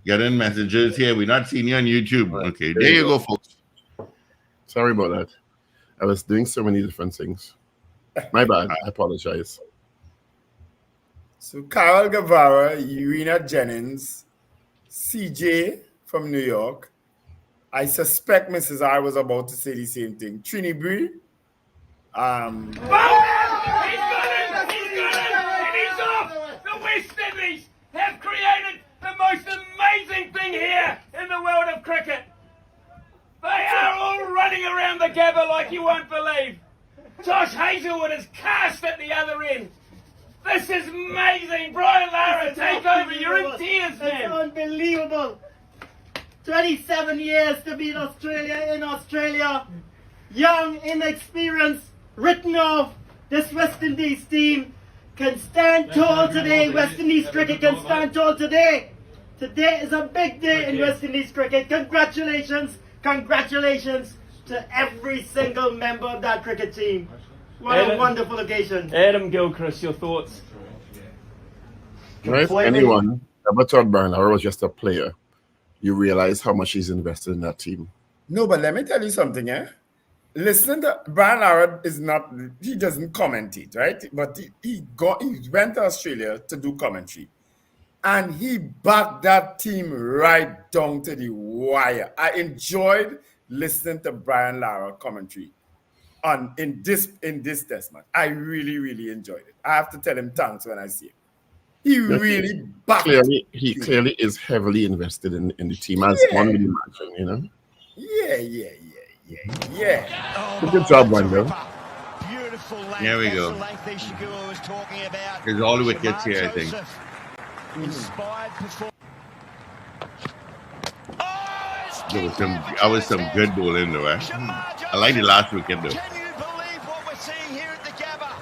getting messages here. We're not seeing you on YouTube. Right. Okay, there you go, folks. Sorry about that. I was doing so many different things. My bad. I apologize. So Carol Guevara, Irina Jennings, CJ from New York. I suspect Mrs. R was about to say the same thing. Trini Bree. He's got it! And he's off! The West Indies have created the most amazing thing here in the world of cricket. They are all running around the Gabba like you won't believe. Josh Hazelwood is cast at the other end. This is amazing. Brian Lara, take over. You're in tears, man. It's unbelievable. 27 years to be in Australia. Young, inexperienced, written off. This West Indies team can stand tall today. West Indies cricket can stand tall today. Today is a big day in West Indies cricket. Congratulations to every single member of that cricket team. What a wonderful occasion. Adam Gilchrist, your thoughts? Right? Anyone ever thought Brian Lara was just a player? You realize how much he's invested in that team. No, but let me tell you something, Listen to Brian Lara he doesn't commentate, right? But he went to Australia to do commentary. And he backed that team right down to the wire. I enjoyed listening to Brian Lara commentary in this test match. I really, really enjoyed it. I have to tell him thanks when I see him. He really backed. He clearly is heavily invested in the team, as one would imagine, you know? Yeah. Good job, Wendell. Here we go. There's all the wickets here, I think. That was some good bowling, though. I like the last wicket, though. Can you believe what we're seeing here at the Gabba?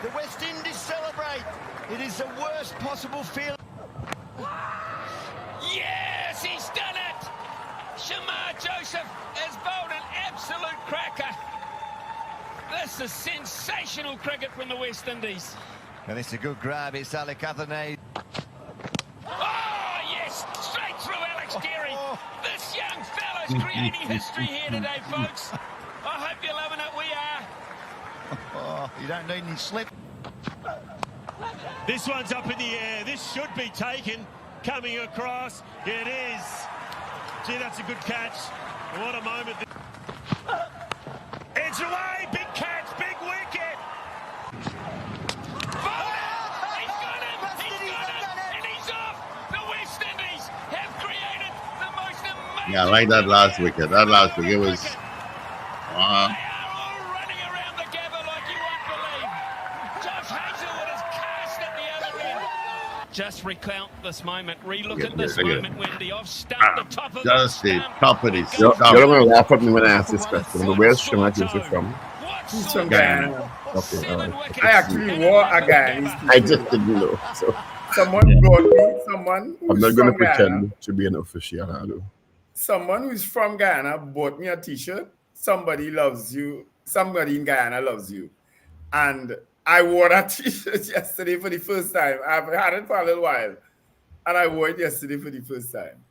The West Indies celebrate. It is the worst possible feeling. Yes, he's done it! Shamar Joseph has bowled an absolute cracker. This is sensational cricket from the West Indies. And it's a good grab. It's Alec Athenay. Oh, yes! Straight through Alex Geary. This young fella's creating history here today, folks. I hope you're loving it. We are. Oh, you don't need any slip. This one's up in the air. This should be taken. Coming across. It is. Gee, that's a good catch. What a moment. It's away. Big catch. Big wicket. He's got it. And he's off. The West Indies have created the most amazing. Yeah, I like that last wicket. That last wicket was... They are all running around the Gabba like you won't believe. Josh Hazelwood is cast at the other end. Just recount this moment. Relook at this moment, Wendy. I've stumped the top of just the top of this. You're going to laugh at me when I ask this question. Where's Shamar Joseph from? He's from Guyana. Okay, all right. I actually wore a Guyanese t-shirt. I just didn't know. So Someone brought me someone I'm not going to Guyana. pretend to be an aficionado. Someone who's from Guyana bought me a t-shirt. Somebody loves you. Somebody in Guyana loves you. And I wore that t-shirt yesterday for the first time. I've had it for a little while. And I wore it yesterday for the first time.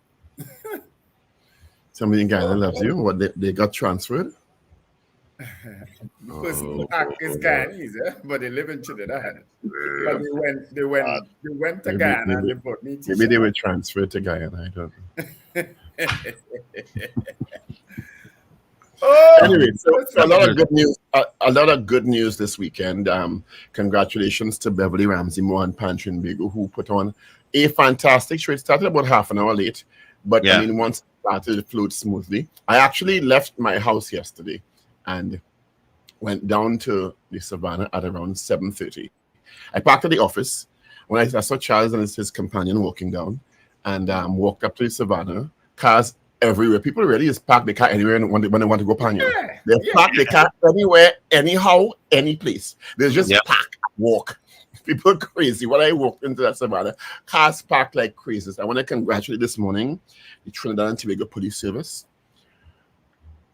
Somebody in Guyana loves you. What, they got transferred? The person who act is Guyanese, but they live in Trinidad. But they went to Guyana and they bought me t-shirt. Maybe they were transferred to Guyana. I don't know. Anyway, so a lot of good news. A lot of good news this weekend. Congratulations to Beverly Ramsey Moore and Pan Trinbago, who put on a fantastic show. It started about half an hour late, but I mean, once it started, it flowed smoothly. I actually left my house yesterday and went down to the Savannah at around 7:30. I parked at the office when I saw Charles and his companion walking down, and walked up to the Savannah. Cars everywhere. People really just park the car anywhere when they want to go Paria. They park the car anywhere, anyhow, any place. They just park, walk. People are crazy. When I walked into that Savannah, cars parked like crazy. I want to congratulate this morning the Trinidad and Tobago Police Service.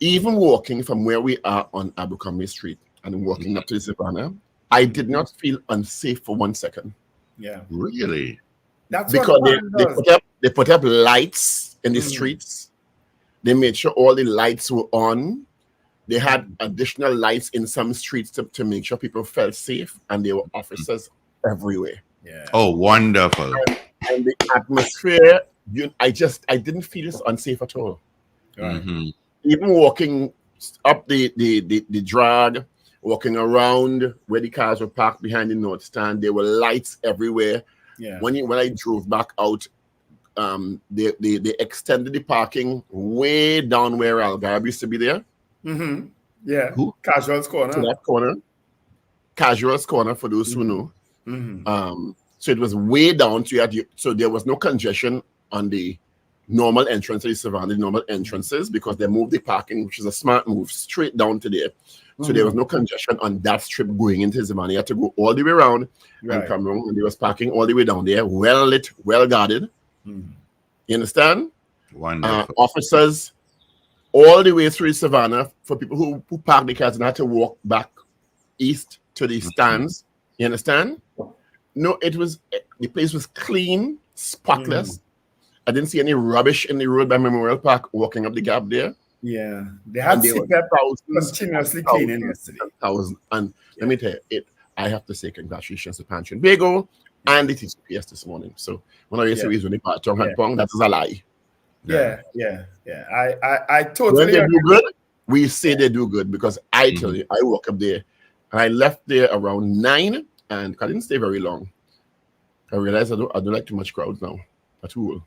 Even walking from where we are on Abercrombie Street and walking up to the Savannah, I did not feel unsafe for 1 second. Yeah. Really? That's because what They put up lights in the streets. They made sure all the lights were on. They had additional lights in some streets to make sure people felt safe, and there were officers everywhere. Yeah. Oh, wonderful. And the atmosphere, I didn't feel it's unsafe at all. Right. Even walking up the drag, walking around where the cars were parked behind the North Stand, there were lights everywhere. Yeah. When I drove back out, they extended the parking way down where Algarve used to be there. Yeah. Who? Casuals corner. To that corner. Casuals corner, for those who know. So it was way down. So there was no congestion on the normal entrance, the surrounding normal entrances, because they moved the parking, which is a smart move, straight down to there. So there was no congestion on that strip going into Zimani. You had to go all the way around and come around, and there was parking all the way down there, well lit, well guarded. You understand? Wonderful. Officers all the way through Savannah for people who parked the cars and had to walk back east to the stands. You understand? No, the place was clean, spotless. I didn't see any rubbish in the road by Memorial Park walking up the gap there. Yeah. They had CPAP continuously cleaning yesterday. And let me tell you, I have to say congratulations to Pan Trinidad and the TSTT this morning. So when I say he's only part Chong and Pong, that is a lie. Yeah. I totally when they do good, we say they do good, because I tell you, I woke up there and I left there around 9 and I didn't stay very long. I realized I don't like too much crowds now at all.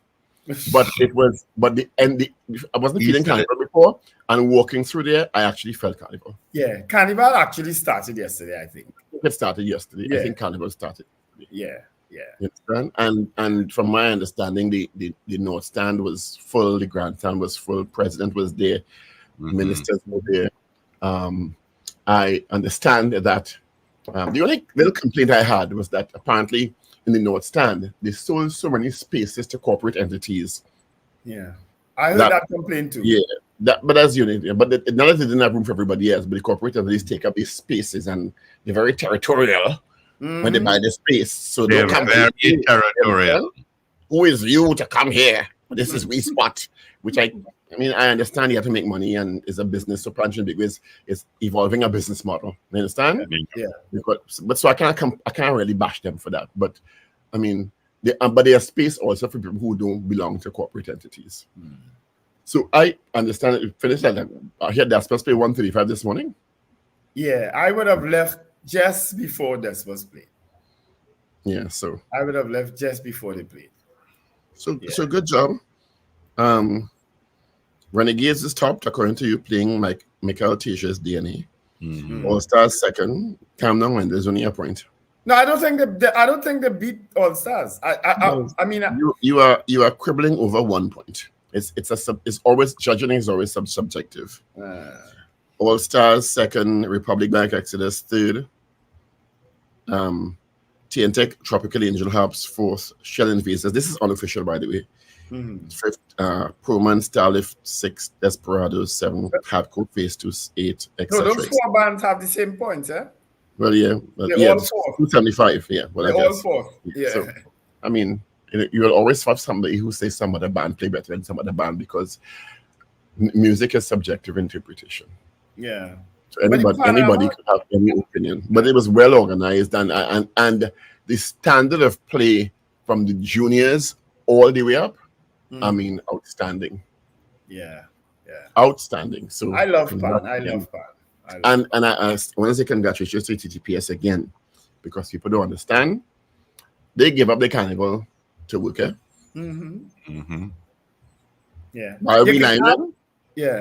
But I wasn't feeling Carnival before, and walking through there, I actually felt Carnival. Yeah, Carnival actually started yesterday, I think. It started yesterday. Yeah. I think Carnival started. Yeah. You understand? And from my understanding, the North Stand was full, the Grandstand was full, President was there, ministers were there. I understand that the only little complaint I had was that apparently in the North Stand, they sold so many spaces to corporate entities. Yeah. I heard that complaint too. Yeah. But as you know, but not that they didn't have room for everybody else, but the corporate entities take up these spaces, and they're very territorial when they buy the space. So they're very territorial. Who is you to come here? This is we spot, which I understand you have to make money and it's a business. So Punch because it's evolving a business model. You understand? Yeah. But so I can't really bash them for that. But I mean, but there's space also for people who don't belong to corporate entities. So I understand it. Finished that. I heard that supposed to play 135 this morning. Yeah, I would have left just before this was played. Yeah, so I would have left just before they played. So good job. Renegades is topped according to you, playing like Michael Tasia's DNA. All Stars second. Calm down, when there's only a point. No, I don't think they beat All Stars. I mean, you are quibbling over 1 point. It's always judging is always subjective. All Stars second, Republic Bank Exodus third. TNTech Tropical Angel Harps fourth, Shell Invasers. This is unofficial, by the way. Fifth, Proman Starlift sixth, Desperados seventh, Hardcore Phase 2 8, etc. No, those four bands have the same points, eh? Well, yeah, They're all four. 275, yeah. Well, They're all four. Yeah. So, I mean, you will always have somebody who says some other band play better than some other band, because music is subjective interpretation. Yeah. So anybody could have any opinion, but it was well organized, and the standard of play from the juniors all the way up, I mean, outstanding. Yeah. Outstanding. So I love Pan. I love Pan. And I want to say congratulations to TTPS again, because people don't understand. They give up the Carnival to work. Yeah. Yeah.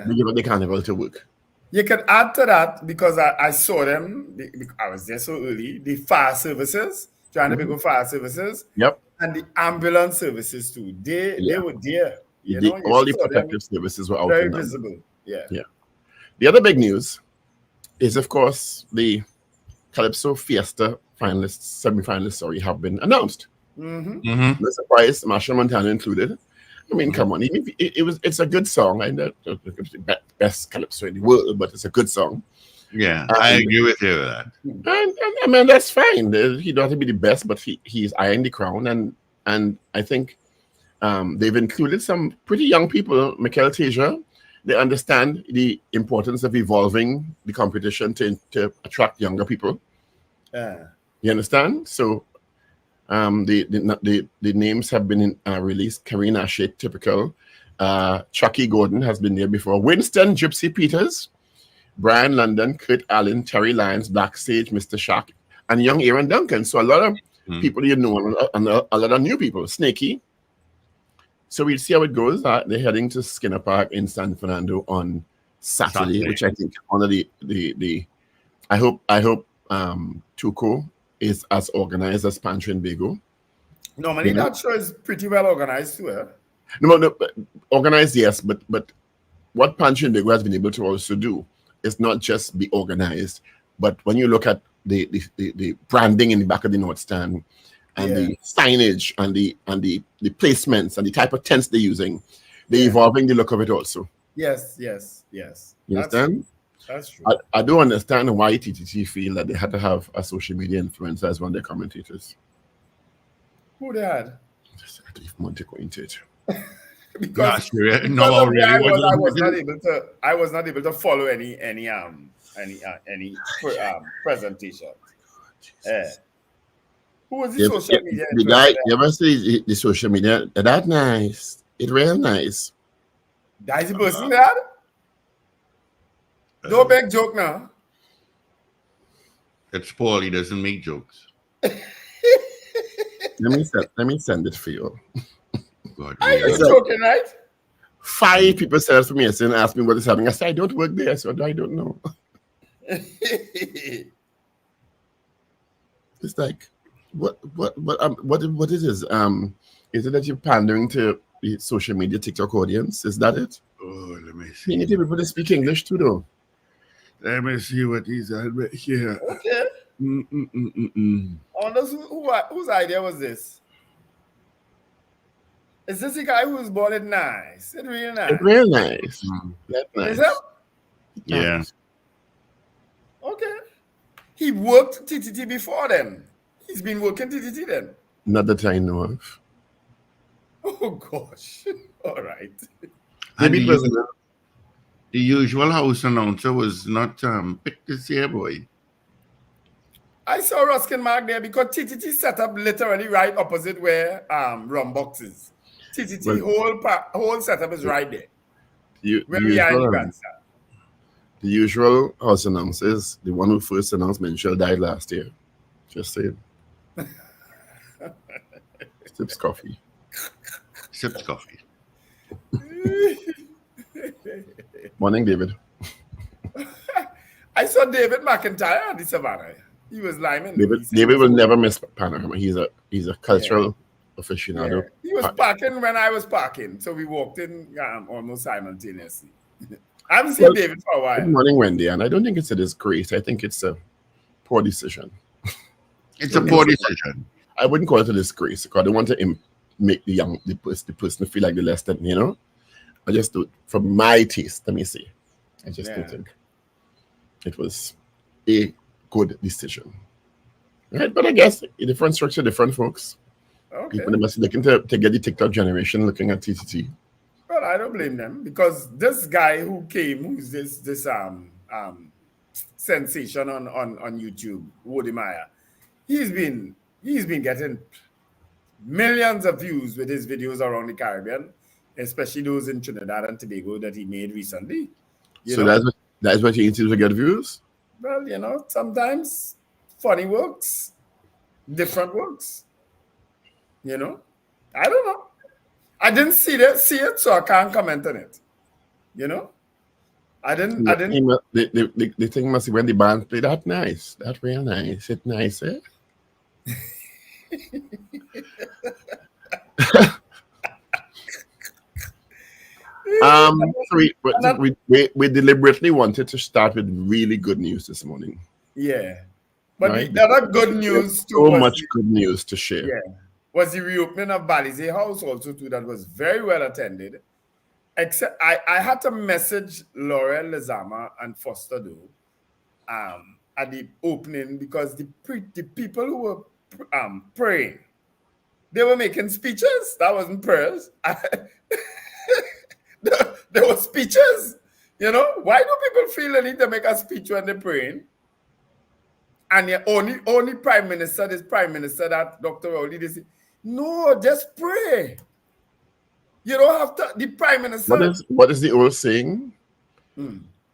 They give up the Carnival to work. You can add to that, because I saw them. I was there so early. The fire services, trying to go fire services. Yep. And the ambulance services too. They were there. All the protective services were out. Very visible. Yeah. The other big news is, of course, the Calypso Fiesta semi-finalists, have been announced. No surprise, Marshall Montana included. I mean, come on, it's a good song. I know it's the best Calypso in the world, but it's a good song. Yeah, I agree with you with that. And I mean, that's fine. He don't have to be the best, but he's eyeing the crown, and I think They've included some pretty young people, Michael Teja. They understand the importance of evolving the competition to attract younger people. You understand? So the names have been released. Karina Ashe, typical. Chucky Gordon has been there before. Winston Gypsy Peters, Brian London, Kurt Allen, Terry Lyons, Backstage, Mr. Shack, and young Aaron Duncan. So a lot of people you know, and a lot of new people. Snakey. So we'll see how it goes. They're heading to Skinner Park in San Fernando on Saturday. Which I think one of the I hope Tuco is as organized as Pan Trinbago. Normally that show is pretty well organized too. Eh? No, organized, yes, but what Pan Trinbago has been able to also do is not just be organized, but when you look at the branding in the back of the North Stand and the signage and the placements and the type of tents they're using, they're evolving the look of it also. Yes. You understand? That's true. I do understand why TTT feel that they had to have a social media influencer as one of their commentators. Who they had? I don't even want to go into it. because I was not able to follow any presentation. Who was the social media? The guy, you ever see the social media? That nice. It real nice. That is the person that? Don't make joke now. It's Paul. He doesn't make jokes. Let me send it for you. God, Are you joking, right? 5 people said it for me and asked me what is happening. I said I don't work there, so I don't know. It's like what is this? Is it that you're pandering to the social media TikTok audience? Is that it? Oh, let me see. You need people to speak English too, though. Let me see what he's at here. Okay. I wonder whose idea was this? Is this the guy who's bought it nice? It's real nice. It's real nice. That's nice. Is that? Yeah. Okay. He worked TTT before then. He's been working TTT then. Not that I know of. Oh gosh. All right. And the usual house announcer was not picked this year, boy. I saw Ruskin Mark there because TTT set up literally right opposite where Rum Box is. TTT whole setup is right there. The usual house announcers, the one who first announced Menchel died last year. Just saying. Sips coffee. Morning, David. I saw David McIntyre at the Savannah. He was liming. David will never miss Panorama. He's a cultural aficionado. Yeah. He was parking when I was parking, so we walked in almost simultaneously. I haven't seen David for a while. Good morning, Wendy, and I don't think it's a disgrace. I think it's a poor decision. It's a poor decision. I wouldn't call it a disgrace because I don't want to make the person feel like they're less than, you know. I just do it for my taste. Let me see. I just don't think it was a good decision. Right, but I guess a different structure, different folks. Okay. People must be looking to get the TikTok generation looking at TTT. Well, I don't blame them because this guy who came, who's this sensation on YouTube, Woody Meyer, he's been getting millions of views with his videos around the Caribbean, especially those in Trinidad and Tobago that he made recently. That's what you need to get views? Well, you know, sometimes funny works, different works. You know, I don't know. I didn't see it, so I can't comment on it. You know, I didn't. The thing must be when the band play that nice. That real nice. It's nice, eh? We deliberately wanted to start with really good news this morning. Yeah, but the other good news too. So much good news to share. Yeah, was the reopening of Balize House also too. That was very well attended. Except I had to message Laurel Lezama and Foster Doe at the opening because the people who were praying They were making speeches. That wasn't prayers. There were speeches. You know, why do people feel the need to make a speech when they're praying? And the only prime minister, this prime minister that Dr. Rowley, they say, no, just pray. You don't have to, the prime minister. What is the old saying?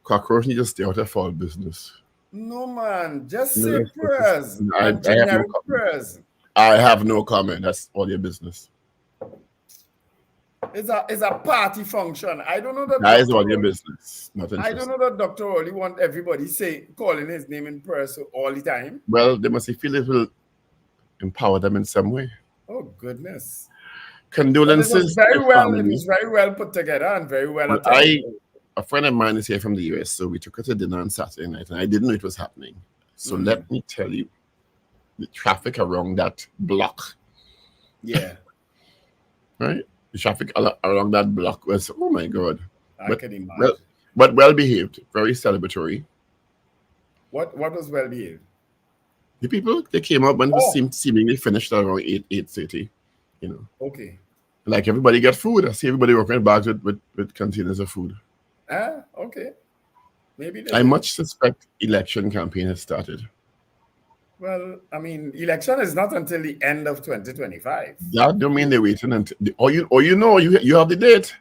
Cockroach need to stay out of all business. No, man, just say prayers. I have no comment. That's all your business. It's a party function. I don't know that. That is all your business. I don't know that Dr. Rowley want everybody calling his name in prayer all the time. Well, they must feel it will empower them in some way. Oh goodness! Condolences. It was very well put together and very well attended. A friend of mine is here from the US, so we took her to dinner on Saturday night, and I didn't know it was happening. So let me tell you, the traffic around that block. Yeah. Right? The traffic around that block was, oh my God. I can imagine. Well behaved, very celebratory. What was well behaved? The people, they came up when it seemingly finished around 8:30, you know. Okay. Like everybody got food. I see everybody walking bags with containers of food. Okay. Maybe I much suspect election campaign has started. Well, I mean, election is not until the end of 2025. That don't mean they're waiting until you have the date.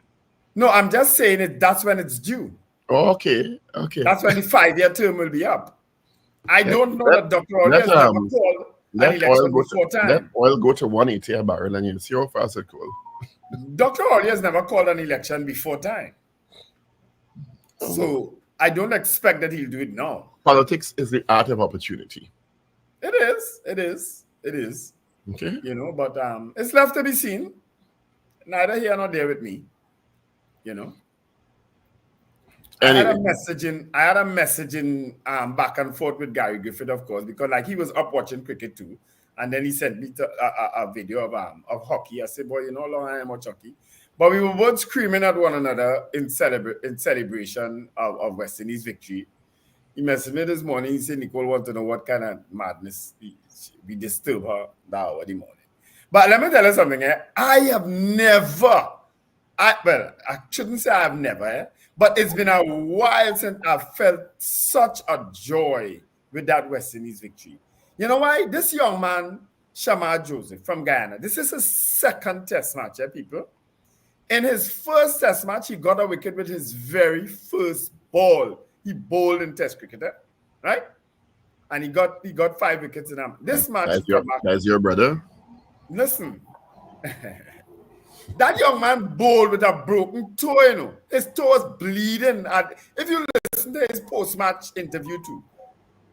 No, I'm just saying that's when it's due. Oh, okay. That's when the 5-year term will be up. I don't know that Dr. Rowley has never called an election before time. Let oil go to 180 a barrel and you see how fast it goes. Dr. Rowley has never called an election before time. So I don't expect that he'll do it now. Politics is the art of opportunity. It is. Okay. You know, but it's left to be seen. Neither here nor there with me. You know. Anyway. I had a messaging back and forth with Gary Griffith, of course, because like he was up watching cricket too. And then he sent me a video of hockey. I said, boy, you know how long I am watch hockey. But we were both screaming at one another in celebration of West Indies victory. He messaged me this morning. He said, Nicole wants to know what kind of madness we disturb her that hour of the morning. But let me tell you something. I shouldn't say I have never, but it's been a while since I've felt such a joy with that West Indies victory. You know why? This young man, Shamar Joseph from Guyana, this is his second test match, people. In his first test match, he got a wicket with his very first ball. He bowled in test cricket, right? And he got 5 wickets in him. This match... That's your brother? Listen. That young man bowled with a broken toe, you know. His toe was bleeding. If you listen to his post-match interview too,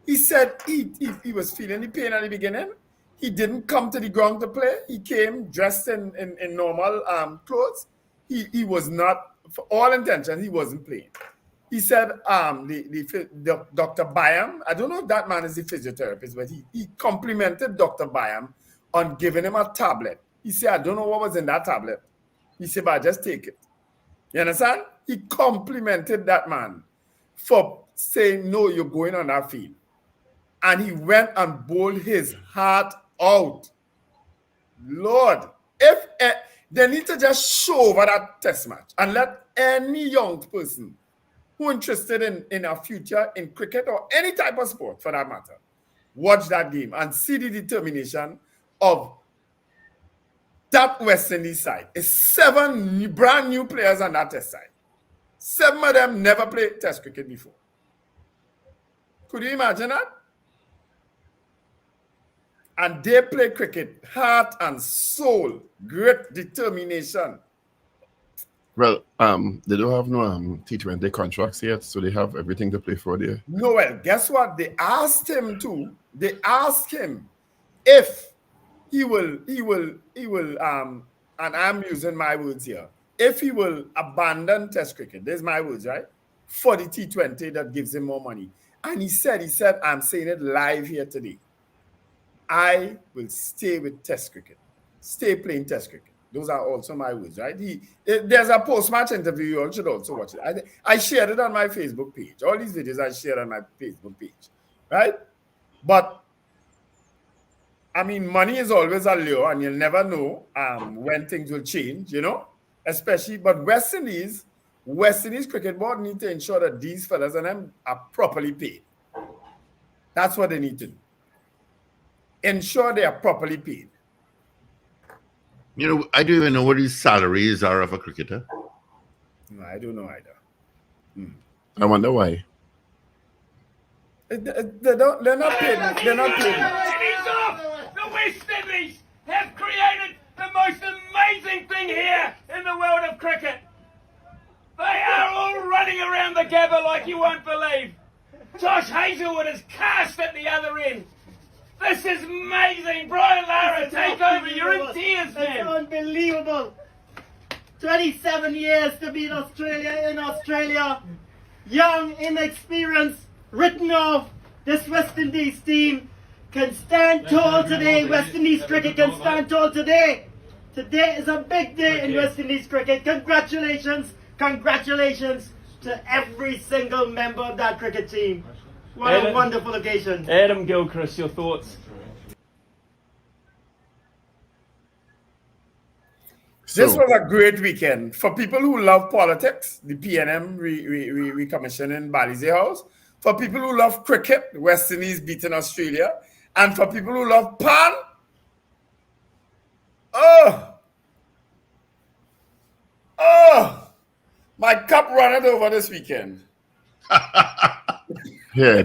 he said he was feeling the pain at the beginning. He didn't come to the ground to play. He came dressed in normal clothes. He was not, for all intentions, he wasn't playing. He said the Dr. Byam, I don't know if that man is the physiotherapist, but he complimented Dr. Byam on giving him a tablet. He said, I don't know what was in that tablet. He said, but just take it. You understand? He complimented that man for saying, no, you're going on that field. And he went and bowled his heart out. Lord, if they need to just show over that test match and let any young person who interested in a future in cricket or any type of sport for that matter, watch that game and see the determination of that West Indies side. It's 7 brand new players on that test side. 7 of them never played test cricket before. Could you imagine that? And they play cricket, heart and soul, great determination. Well, they don't have no T20 contracts yet, so they have everything to play for there. No, well, guess what? They asked him if he will, and I'm using my words here, if he will abandon test cricket, there's my words, right? For the T20 that gives him more money. And he said, I'm saying it live here today. I will stay with test cricket, stay playing test cricket. Those are also my words, right? There's a post-match interview. You all should also watch it. I shared it on my Facebook page. All these videos I shared on my Facebook page, right? But I mean, money is always a lure, and you'll never know when things will change, you know, especially. But West Indies Cricket Board need to ensure that these fellas and them are properly paid. That's what they need to do. Ensure they are properly paid. You know, I don't even know what his salaries are of a cricketer. No, I don't know either. I wonder why. They're not paid. They're not paid. It is off! The West Indies have created the most amazing thing here in the world of cricket. They are all running around the Gabba like you won't believe. Josh Hazelwood is cast at the other end. This is amazing. Brian Lara, take over. You're in tears, man. It's unbelievable. 27 years to be in Australia. Young, inexperienced, written off. This West Indies team can stand tall today. West Indies cricket can stand tall today. Today is a big day in West Indies cricket. Congratulations to every single member of that cricket team. What a wonderful occasion. Adam Gilchrist, your thoughts? This was a great weekend. For people who love politics, the PNM recommissioned in Balize House. For people who love cricket, West Indies beating Australia. And for people who love pan, my cup ran over this weekend. Yeah,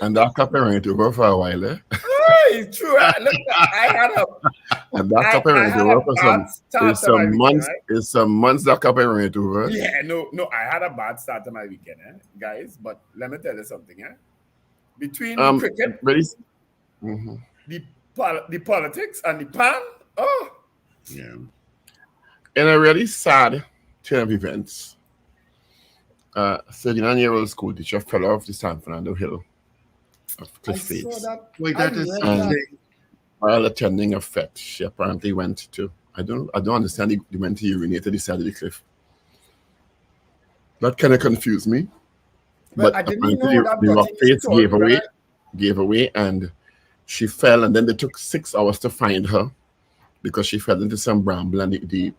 and that cup went over for a while, eh? It's true. Look, I had a and that cup went over for some months. Right? It's some months that cup went over. Yeah, no, I had a bad start to my weekend, guys. But let me tell you something, between cricket, the politics and the pan, yeah. In a really sad turn of events, 39-year-old school teacher fell off the San Fernando hill of cliff face. Wait, that is something. While attending a fete, she apparently went to. I don't understand. They went to urinate at the side of the cliff. That kind of confused me. But I didn't know that the rock face gave away, and she fell. And then they took 6 hours to find her because she fell into some bramble, and the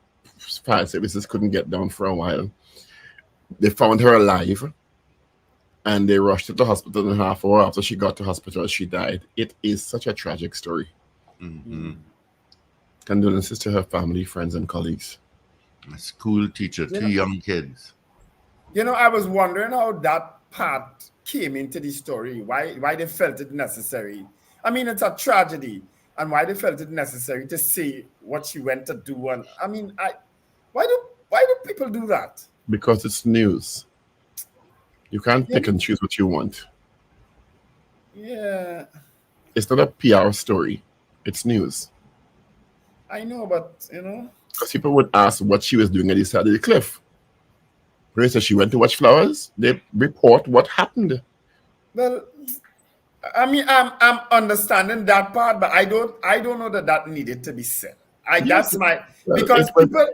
fire services couldn't get down for a while. They found her alive, and they rushed her to the hospital. And a half hour after she got to hospital, she died. It is such a tragic story. Mm-hmm. Condolences to her family, friends, and colleagues. A school teacher, 2 young kids. You know, I was wondering how that part came into the story. Why they felt it necessary. I mean, it's a tragedy, and why they felt it necessary to say what she went to do. And I mean, why do people do that? Because it's news. You can't pick and choose what you want. Yeah. It's not a PR story. It's news. I know, but, you know. Because people would ask what she was doing at the side of the cliff. Whereas she went to watch flowers, they report what happened. Well, I mean, I'm understanding that part, but I don't know that needed to be said. That's my, because people...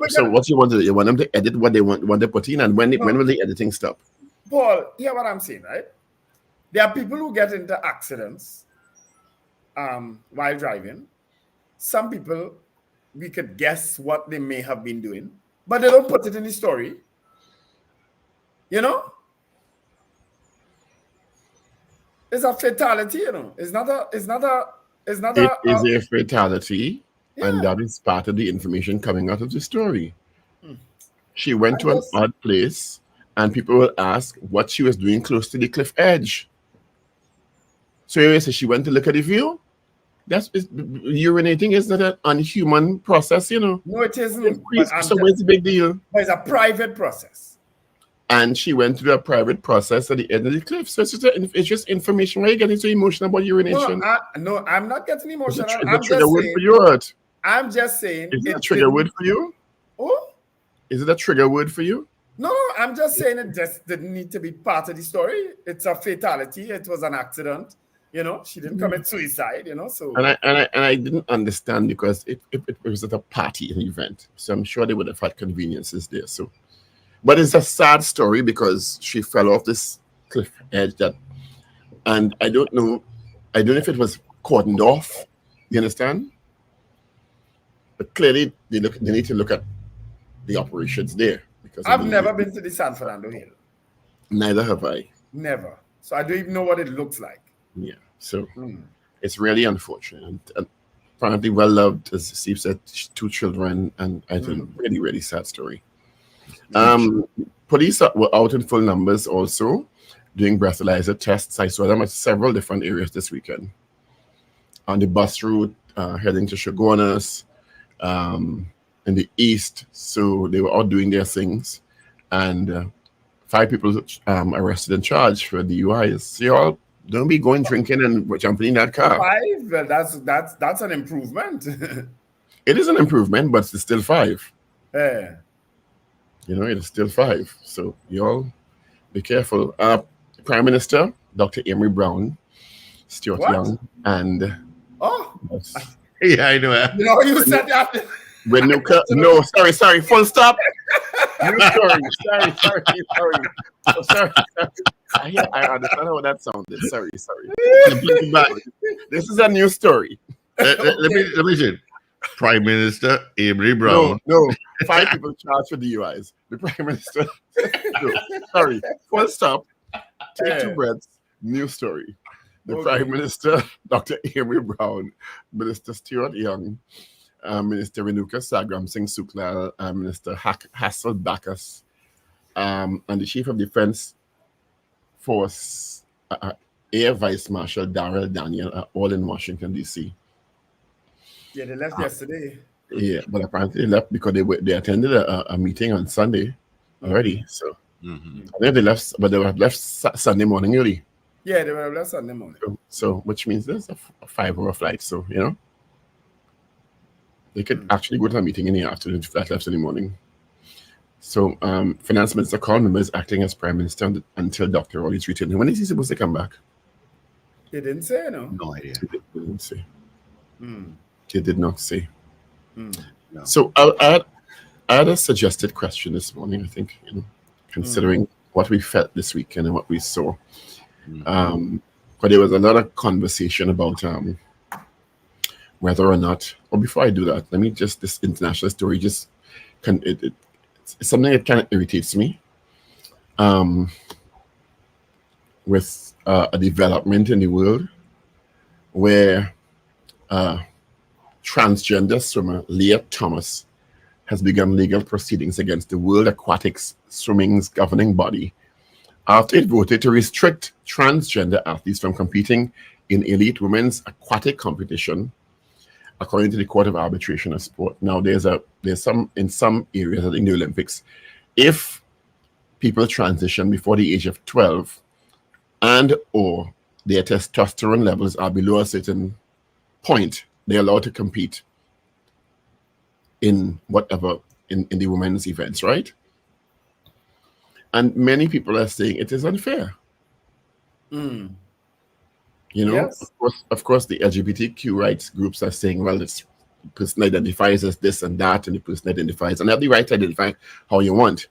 So what you want to do? You want them to edit what they want to put in, and when will the editing stop? Paul, hear what I'm saying, right? There are people who get into accidents while driving. Some people, we could guess what they may have been doing, but they don't put it in the story. You know? It's a fatality, you know. It is a fatality. Yeah. And that is part of the information coming out of the story. She went to an odd place, and people will ask what she was doing close to the cliff edge. So anyway, so she went to look at the view. Urinating is not an unhuman process, you know. No, it isn't. So what's the big deal? But it's a private process. And she went through a private process at the end of the cliff. So it's just information. Why are you getting so emotional about urination? No, I'm not getting emotional. I'm just saying. Is it a trigger word for you? Oh? Is it a trigger word for you? No, I'm just saying it just didn't need to be part of the story. It's a fatality. It was an accident. You know, she didn't commit suicide, you know. So and I didn't understand because it was at a party, an event. So I'm sure they would have had conveniences there. So, but it's a sad story because she fell off this cliff edge and I don't know if it was cordoned off You understand? But clearly, they need to look at the operations there. Because I've never been to the San Fernando Hill. Neither have I. Never. So I don't even know what it looks like. Yeah. So it's really unfortunate. And apparently well loved, as Steve said, 2 children, and I think really, really sad story. Police were out in full numbers also doing breathalyzer tests. I saw them at several different areas this weekend. On the bus route, heading to Chaguanas, in the east. So they were out doing their things. And 5 people arrested and charged for DUIs. So y'all don't be going drinking and jumping in that car. 5? That's an improvement. It is an improvement, but it's still 5. Yeah. You know, it is still 5. So y'all be careful. Prime Minister, Dr. Amory Brown, Stuart Young, and yeah, I know. You know, you said that. Renuka. No, sorry. Full stop. New story. Sorry. I understand how that sounded. Sorry. This is a new story. Let me say. Prime Minister Amory Brown. No. 5 people charged for DUIs. The Prime Minister. No, sorry. Full stop. Take 2 breaths. New story. The Prime Minister, Dr. Amory Brown, Minister Stuart Young, Minister Renuka Singh Suklal, Minister Hassel Bacchus, and the Chief of Defense Force, Air Vice Marshal Darrell Daniel, are all in Washington, D.C. Yeah, they left yesterday. Yeah, but apparently they left because they attended a meeting on Sunday already. So I think they left, but they have left Sunday morning early. Yeah, they were left Sunday morning. So which means there's a 5-hour flight. So, you know, they could actually go to a meeting in the afternoon if that left in the morning. So Finance Minister Colin is acting as Prime Minister until Dr. Rowley's return. When is he supposed to come back? They didn't say, no? No idea. They didn't say. They did not say. No. So I had a suggested question this morning, I think, you know, considering what we felt this weekend and what we saw. But there was a lot of conversation about whether or not, or before I do that, let me just, this international story just, it's something that kind of irritates me with a development in the world where transgender swimmer Leah Thomas has begun legal proceedings against the World Aquatic Swimming's governing body after it voted to restrict transgender athletes from competing in elite women's aquatic competition, according to the Court of Arbitration of Sport. Now, there's some in some areas, I think the Olympics, if people transition before the age of 12 and or their testosterone levels are below a certain point, they're allowed to compete in whatever, in the women's events, right? And many people are saying it is unfair. You know, Yes. of course, the LGBTQ rights groups are saying, well, this person identifies as this and that, and the person identifies, and have the right to identify how you want.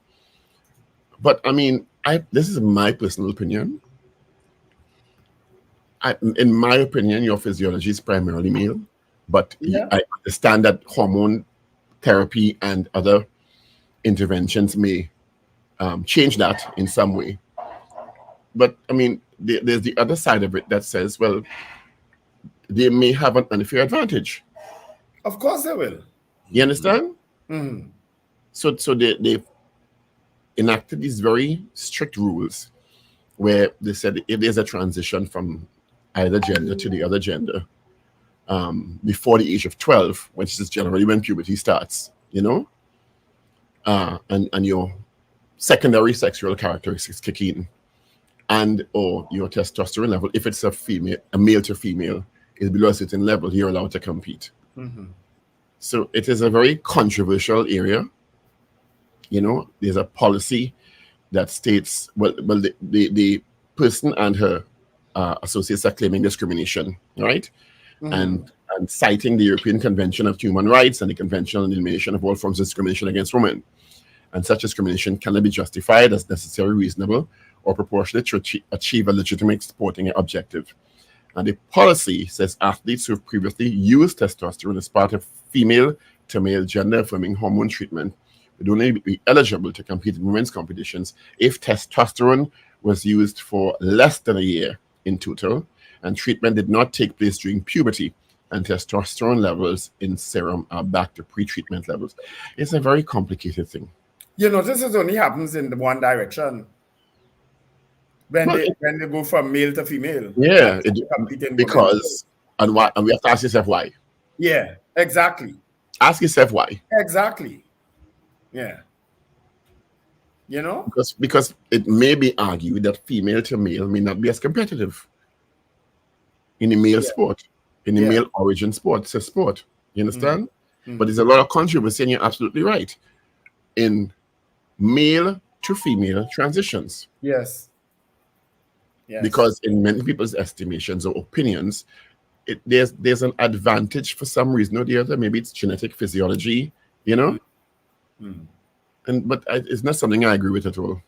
But I mean, this is my personal opinion. In my opinion, your physiology is primarily male, but I understand that hormone therapy and other interventions may change that in some way. But I mean, there's the other side of it that says, well, they may have an unfair advantage. Of course they will. You understand? So they enacted these very strict rules where they said if there's a transition from either gender to the other gender before the age of 12, which is generally when puberty starts, you know, and your secondary sexual characteristics kick in, and or your testosterone level, if it's a male to female, is below a certain level, you're allowed to compete. So it is a very controversial area. You know, there's a policy that states, well, the person and her associates are claiming discrimination, right? And citing the European Convention of Human Rights and the Convention on the Elimination of All Forms of Discrimination Against Women. And such discrimination cannot be justified as necessarily reasonable or proportionate to achieve a legitimate sporting objective. And the policy says athletes who have previously used testosterone as part of female-to-male gender-affirming hormone treatment would only be eligible to compete in women's competitions if testosterone was used for less than a year in total, and treatment did not take place during puberty, and testosterone levels in serum are back to pre-treatment levels. It's a very complicated thing. You notice it only happens in the one direction. When they go from male to female. Yeah, because and we have to ask yourself why. Yeah, exactly. Ask yourself why. Exactly. Yeah. You know? Because it may be argued that female to male may not be as competitive in the male sport, in the male origin sport. It's a sport. You understand? But there's a lot of controversy, and you're absolutely right. In male to female transitions. Yes. Because in many people's estimations or opinions, there's an advantage for some reason or the other. Maybe it's genetic physiology, you know. But it's not something I agree with at all.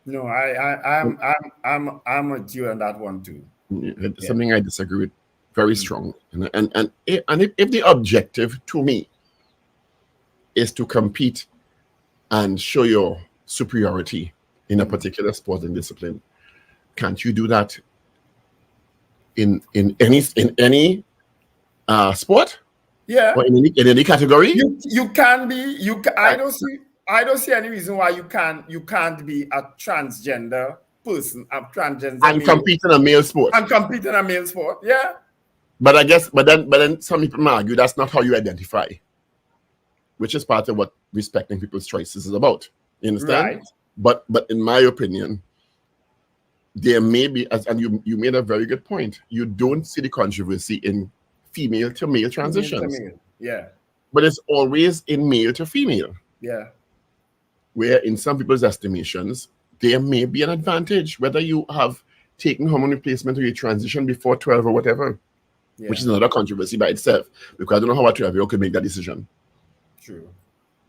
No, I'm with you on that one too. It's something I disagree with very strong. And if the objective to me is to compete and show your superiority in a particular sport and discipline, can't you do that in any sport? Yeah. Or in any category? You can be. I don't see any reason why you can't be a transgender person, a transgender and compete in a male sport. And compete in a male sport. Yeah. But then some people argue that's not how you identify, which is part of what respecting people's choices is about. You understand? Right. But in my opinion, there may be, and you made a very good point, you don't see the controversy in female to male transitions. Female to male. Yeah. But it's always in male to female. Yeah. Where in some people's estimations, there may be an advantage, whether you have taken hormone replacement or you transition before 12 or whatever, which is another controversy by itself, because I don't know how a 12-year-old could make that decision. True.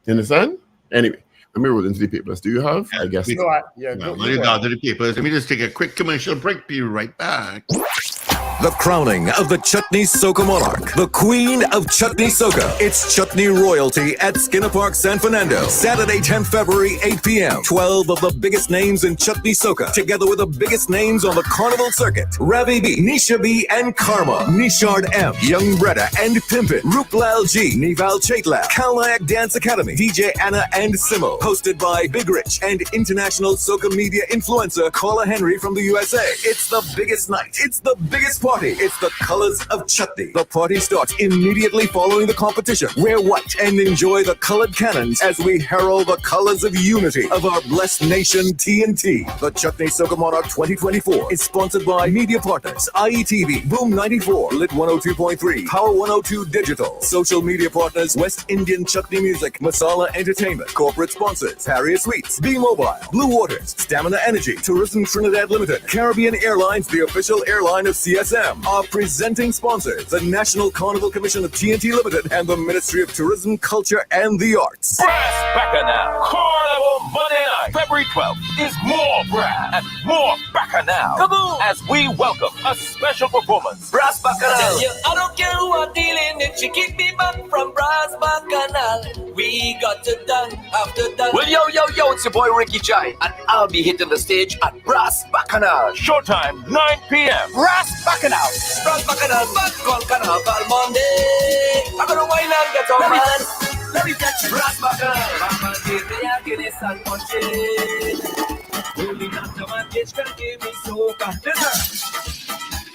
You understand? Anyway, let me roll into the papers. Do you have? I guess. With regard to the papers, let me just take a quick commercial break. Be right back. The crowning of the Chutney Soca Monarch, the Queen of Chutney Soca. It's Chutney Royalty at Skinner Park, San Fernando. Saturday, 10th February, 8 p.m. 12 of the biggest names in Chutney Soca, together with the biggest names on the Carnival circuit. Ravi B, Nisha B, and Karma. Nishard M, Young Breda and Pimpin. Ruplal G, Nival Chaitla, Kalnayak Dance Academy, DJ Anna and Simo. Hosted by Big Rich and international soca media influencer Carla Henry from the USA. It's the biggest night. It's the biggest party. It's the colors of Chutney. The party starts immediately following the competition. Wear white and enjoy the colored cannons as we herald the colors of unity of our blessed nation, TNT. The Chutney Soca Monarch 2024 is sponsored by media partners IETV, Boom 94, Lit 102.3, Power 102 Digital. Social media partners West Indian Chutney Music, Masala Entertainment. Corporate sponsors Paria Sweets, B Mobile, Blue Waters, Stamina Energy, Tourism Trinidad Limited, Caribbean Airlines, the official airline of CSM. Are presenting sponsors, the National Carnival Commission of TNT Limited and the Ministry of Tourism, Culture and the Arts. Brass Bacchanal Carnival Monday night, February 12th is more brass and more Bacchanal. Kaboom! As we welcome a special performance. Brass Bacchanal. I don't care who I'm dealing with, she kick me back from Brass Bacchanal. We got it done after done. Well, yo, it's your boy Ricky Jai, and I'll be hitting the stage at Brass Bacchanal. Showtime, 9 p.m. Brass Bacchanal. Brass Bacchanal, back on Carnival Monday. I'm gonna wine and get on man. Let me catch Brass Bacchanal. Mama give me a Guinness and punch it. Holding on to my bitch can give me soca. Listen.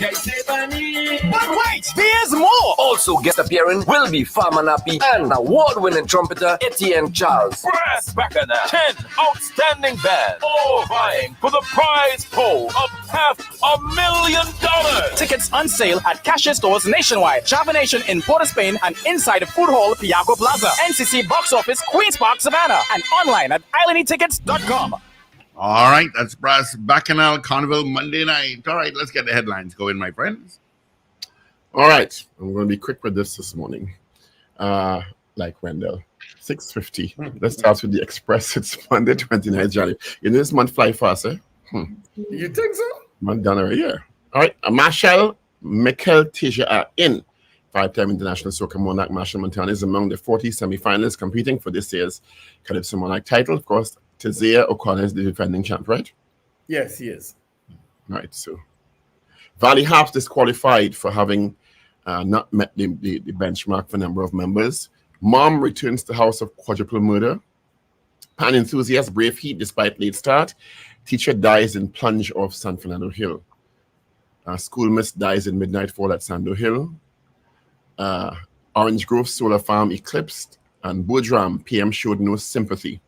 But wait, there's more! Also guest appearing will be Farmer Nappy and award-winning trumpeter Etienne Charles. Brass Bacchanal, 10 outstanding bands, all vying for the prize pool of $500,000. Tickets on sale at cashier stores nationwide, Java Nation in Port of Spain and inside Food Hall, Piago Plaza, NCC Box Office, Queen's Park, Savannah, and online at islandetickets.com. All right, that's Brass Bacchanal Carnival Monday night. All right, let's get the headlines going, my friends. All right, I'm going to be quick with this morning. Like Wendell, 6:50. Let's start with the Express. It's Monday, 29th January. You know this month fly fast, eh? You think so? Month done already, yeah. All right, Marshall Mikel Teja are in. Five-time international soca monarch Marshall Montana is among the 40 semi-finalists competing for this year's Calypso Monarch title. Of course, Tizia O'Connor is the defending champ, right? Yes, he is. Right, so Valley Harps disqualified for having not met the benchmark for number of members. Mom returns to house of quadruple murder. Pan enthusiast brave heat despite late start. Teacher dies in plunge off San Fernando Hill. School miss dies in midnight fall at Sando Hill. Orange Grove Solar Farm eclipsed. And Boudram PM showed no sympathy.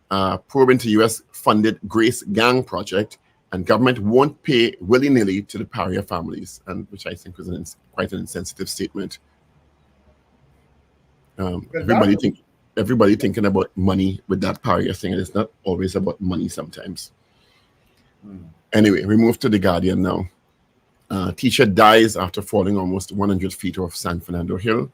Probe into US-funded Grace Gang project. And government won't pay willy-nilly to the Paria families, and which I think was quite an insensitive statement. Everybody thinking about money with that Paria thing, and it's not always about money sometimes. Anyway, we move to The Guardian now. Teacher dies after falling almost 100 feet off San Fernando Hill.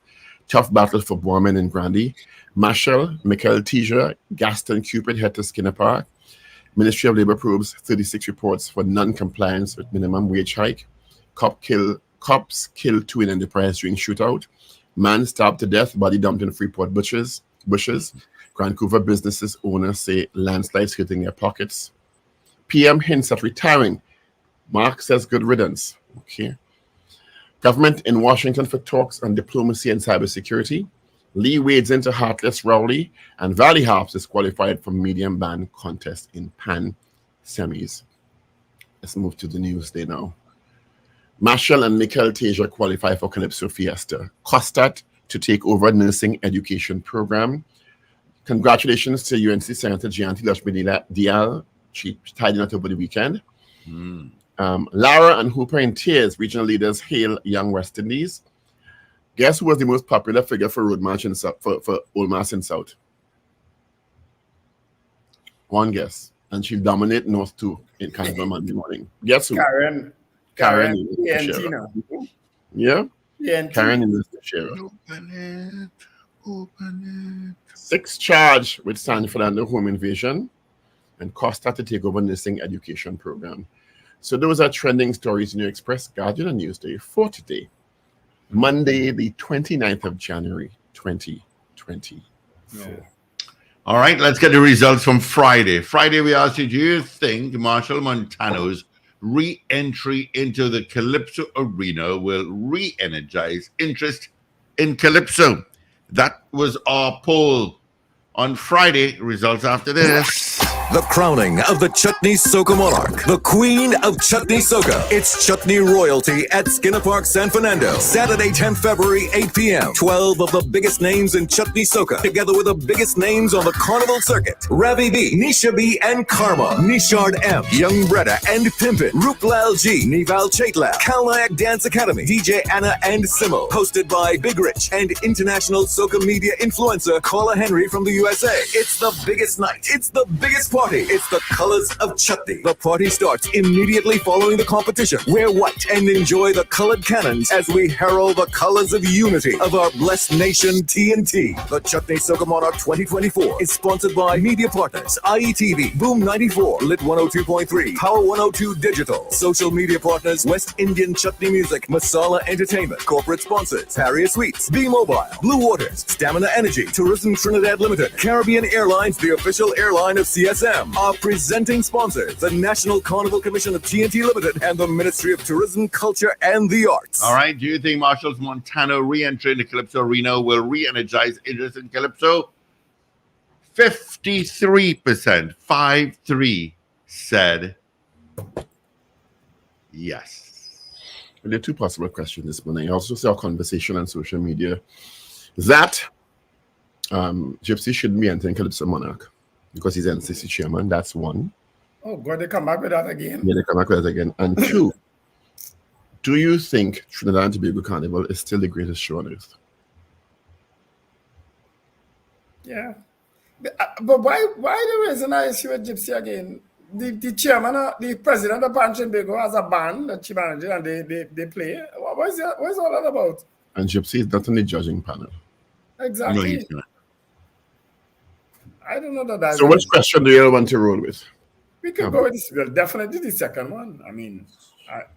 Tough battle for Borman and Grandy. Marshall, Mikel Teja, Gaston Cupid head to Skinner Park. Ministry of Labor probes 36 reports for non-compliance with minimum wage hike. Cops kill two in enterprise during shootout. Man stabbed to death, body dumped in Freeport bushes. Vancouver businesses owners say landslides hitting their pockets. PM hints at retiring. Mark says good riddance. Okay. Government in Washington for talks on diplomacy and cybersecurity. Lee wades into Heartless Rowley, and Valley Harps is qualified for medium band contest in Pan semis. Let's move to the news day now. Marshall and Mikel Teja qualify for Calypso Fiesta. Costat to take over nursing education program. Congratulations to UNC Senator Gianti Lashmi Dial. She tied it over the weekend. Lara and Hooper in tears. Regional leaders hail Young West Indies. Guess who was the most popular figure for Road March in South, for Old Mass in South? One guess. And she'll dominate North too in Carnival Monday morning. Guess who? Karen. Yeah? PNT. Karen in the sheriff. Open it. 6 charge with San Fernando home invasion and Costa to take over nursing education program. So those are trending stories in your Express, Guardian, and Newsday for today. Monday, the 29th of January, 2024. Yeah. All right, let's get the results from Friday. Friday, we asked you, do you think Marshall Montano's re-entry into the Calypso arena will re-energize interest in Calypso? That was our poll on Friday. Results after this. The crowning of the Chutney Soca Monarch, the Queen of Chutney Soca. It's Chutney Royalty at Skinner Park, San Fernando. Saturday, 10th February, 8 p.m. 12 of the biggest names in Chutney Soca, together with the biggest names on the Carnival circuit. Ravi B, Nisha B, and Karma. Nishard M, Young Breda and Pimpin. Ruplal G, Nival Chaitlal. Kalnayak Dance Academy. DJ Anna and Simo. Hosted by Big Rich and international soca media influencer Carla Henry from the USA. It's the biggest night. It's the biggest party. It's the colors of Chutney. The party starts immediately following the competition. Wear white and enjoy the colored cannons as we herald the colors of unity of our blessed nation, TNT. The Chutney Soca Monarch 2024 is sponsored by media partners IETV, Boom 94, Lit 102.3, Power 102 Digital, social media partners West Indian Chutney Music, Masala Entertainment, corporate sponsors Paria Sweets, B Mobile, Blue Waters, Stamina Energy, Tourism Trinidad Limited, Caribbean Airlines, the official airline of CSM. Our presenting sponsors, the National Carnival Commission of TNT Limited and the Ministry of Tourism, Culture, and the Arts. All right. Do you think Marshall's Montano re-entry in the Calypso arena will re-energize interest in Calypso? 53%, 5-3, said yes. There are 2 possible questions this morning. I also saw a conversation on social media that Gypsy shouldn't be entering Calypso Monarch because he's NCC chairman. That's 1. Oh, God, they come back with that again? Yeah, they come back with that again. And 2, do you think Trinidad and Tobago Carnival is still the greatest show on earth? Yeah. But why the reason I issue with Gypsy again? The chairman, the president of Pan Tobago has a band that she manages and they play. What is all that about? And Gypsy is not on the judging panel. Exactly. No, he's not. I don't know that. So which question do you want to roll with? We could go with this. Well, definitely the second one. I mean,